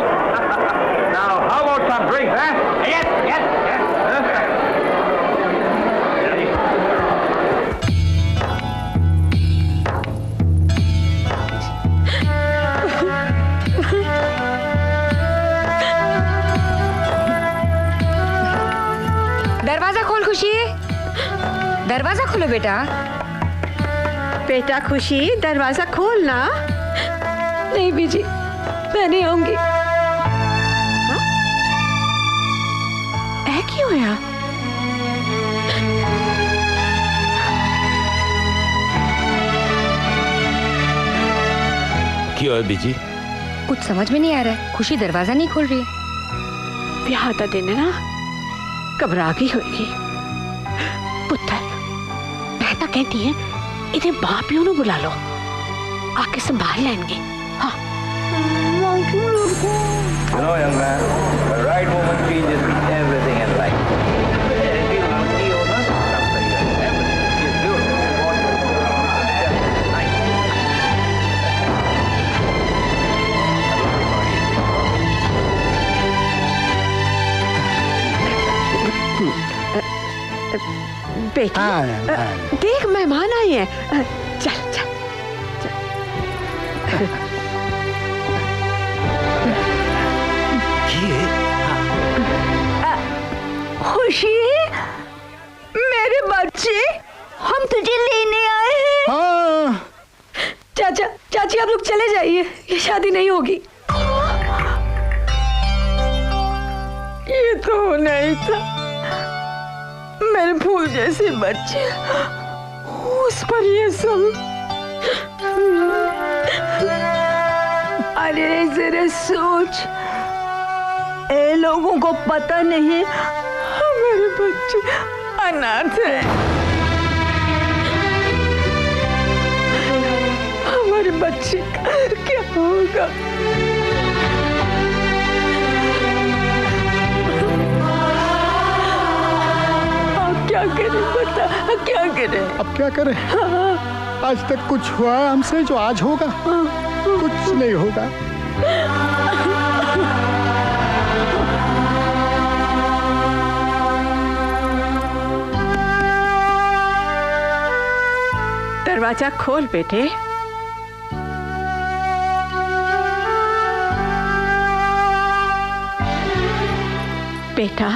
Now, how about some drinks, huh? Yes, yes, yes. दरवाजा खोल खुशी, दरवाजा खोलो बेटा। बेटा खुशी, दरवाजा खोलना। नहीं बीजी, मैं नहीं आऊंगी। क्यों है? क्यों है बीजी? कुछ समझ में नहीं आ रहा है, खुशी दरवाजा नहीं खोल रही है। ब्याह दा दिन ना घबरा गई होगी। पुत्र, मैं तो कहती है इन्हें मां प्यो नू बुला लो, आके संभाल लेंगे। हाँ। You know, young man, the right moment changes everything in life. बेटी, देख मेहमान आए हैं। चल चल, चल। खुशी, मेरे बच्चे, हम तुझे लेने आए हैं। हाँ। चाचा, चाची आप लोग चले जाइए, ये शादी नहीं होगी। ये तो नहीं था, मेरे फूल जैसे बच्चे, उस पर ये सब। अरे जरा सोच, ये लोगों को पता नहीं हमारे बच्चे अनाथ हैं। हमारे बच्चे का क्या होगा? क्या करें बता, क्या करें? अब क्या करें? आज तक कुछ हुआ हमसे जो आज होगा? कुछ नहीं होगा। दरवाजा खोल बेटे। बेटा,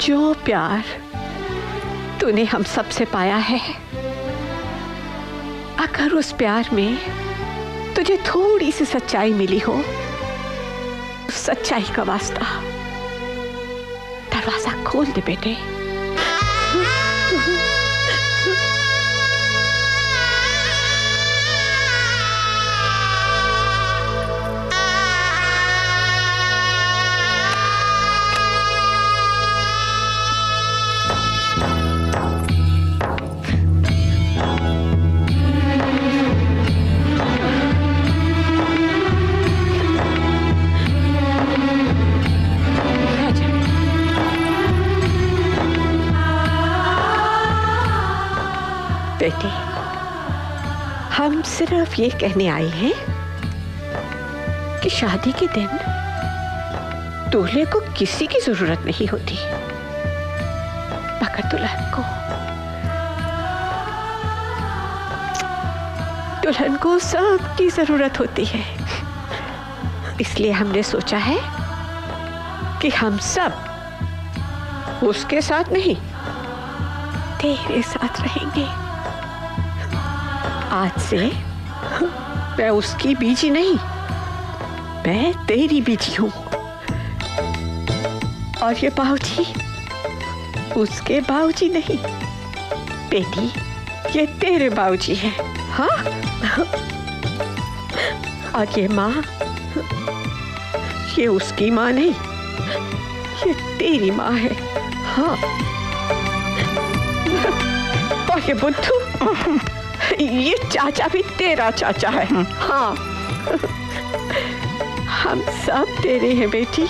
जो प्यार तूने हम सबसे पाया है, अगर उस प्यार में तुझे थोड़ी सी सच्चाई मिली हो, सच्चाई का वास्ता दरवाजा खोल दे बेटे। बेटी, हम सिर्फ ये कहने आए हैं कि शादी के दिन दूल्हे को किसी की जरूरत नहीं होती, मगर दुल्हन को सबकी जरूरत होती है। इसलिए हमने सोचा है कि हम सब उसके साथ नहीं, तेरे साथ रहेंगे। आज से मैं उसकी बीजी नहीं, मैं तेरी बीजी हूं। और ये बाऊजी उसके बाऊजी नहीं, बेटी ये तेरे बाऊजी हैं। हाँ, और ये माँ, ये उसकी माँ नहीं, ये तेरी माँ है। हाँ, और ये बुद्धू, ये चाचा भी तेरा चाचा है। हाँ, हम सब तेरे हैं बेटी,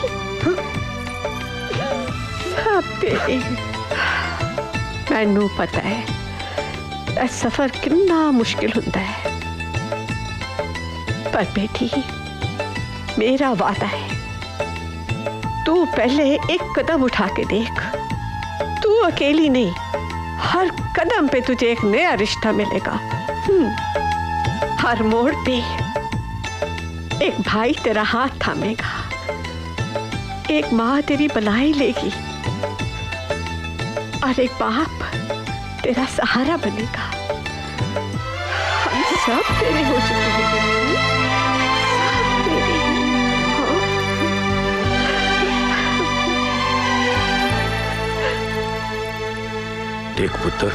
सब तेरे हैं। मैनू पता है ਇਹ सफर कितना मुश्किल होता है, पर बेटी मेरा वादा है तू पहले एक कदम उठा के देख। तू अकेली नहीं, हर कदम पे तुझे एक नया रिश्ता मिलेगा। हर मोड़ पे एक भाई तेरा हाथ थामेगा, एक माँ तेरी बलाई लेगी और एक बाप तेरा सहारा बनेगा। हम सब तेरे हो चुके हैं, सब तेरे। देख पुत्र,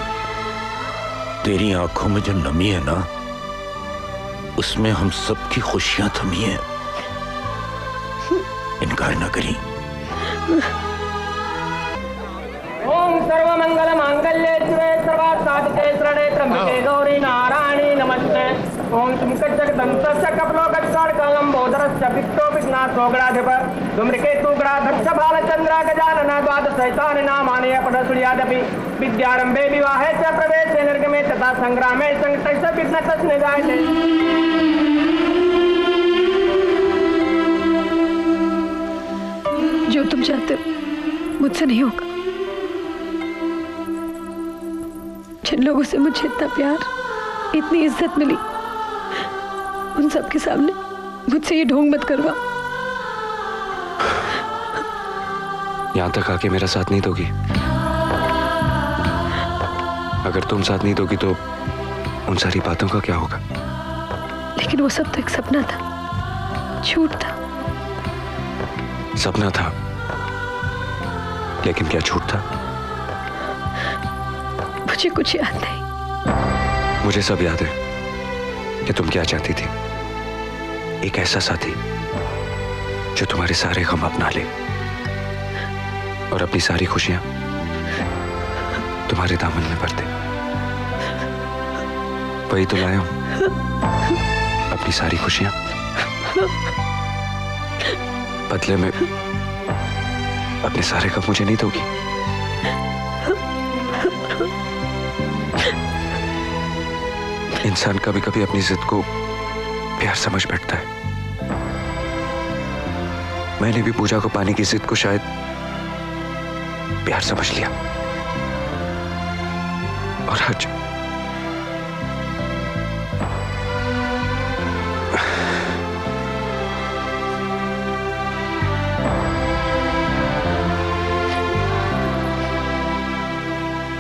तेरी आंखों में जो नमी है ना, उसमें हम सबकी खुशियां थमी हैं। इनकार ना करी। ओम सर्वमंगल मांगल्ये शिवे सर्वार्थ साधके शरणे त्र्यंबके गौरी नारायणी नमस्ते। ओम तुमकच्चकदन्तस्य कपलोकच्चार्कलम्बोदरस्य पित्तो विघ्नाशो गणाधिप धूम्रकेतु गणाध्यक्ष भालचन्द्र गजानन द्वादशैतानि नामानि अपदसुर्यादपि विद्यारम्भे विवाहे च प्रवेशे निर्गमे तथा संग्रामे संकटस्य विघ्नतस्य निजायते। जो तुम चाहते हो मुझसे नहीं होगा। जिन लोगों से मुझे इतना प्यार, इतनी इज्जत मिली, उन सब के सामने मुझसे ये ढोंग मत करवा। यहां तक आके मेरा साथ नहीं दोगी? अगर तुम साथ नहीं दोगी तो उन सारी बातों का क्या होगा? लेकिन वो सब तो एक सपना था, झूठ था। सपना था, लेकिन क्या झूठ था? मुझे कुछ याद नहीं। मुझे सब याद है कि तुम क्या चाहती थी। एक ऐसा साथी जो तुम्हारे सारे गम अपना ले और अपनी सारी खुशियां तुम्हारे दामन में भर दे। वही तो लाया हूं, अपनी सारी खुशियां। बदले में अपने सारे गम मुझे नहीं दोगी? इंसान कभी कभी अपनी जिद को प्यार समझ बैठता है। मैंने भी पूजा को पाने की जिद को शायद प्यार समझ लिया, और आज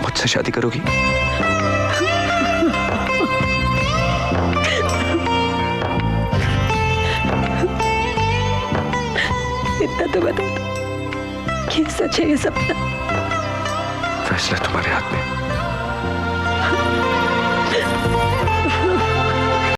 मुझसे शादी करोगी? इतना तो बता दो कि सच है ये सपना। फैसला तुम्हारे हाथ में।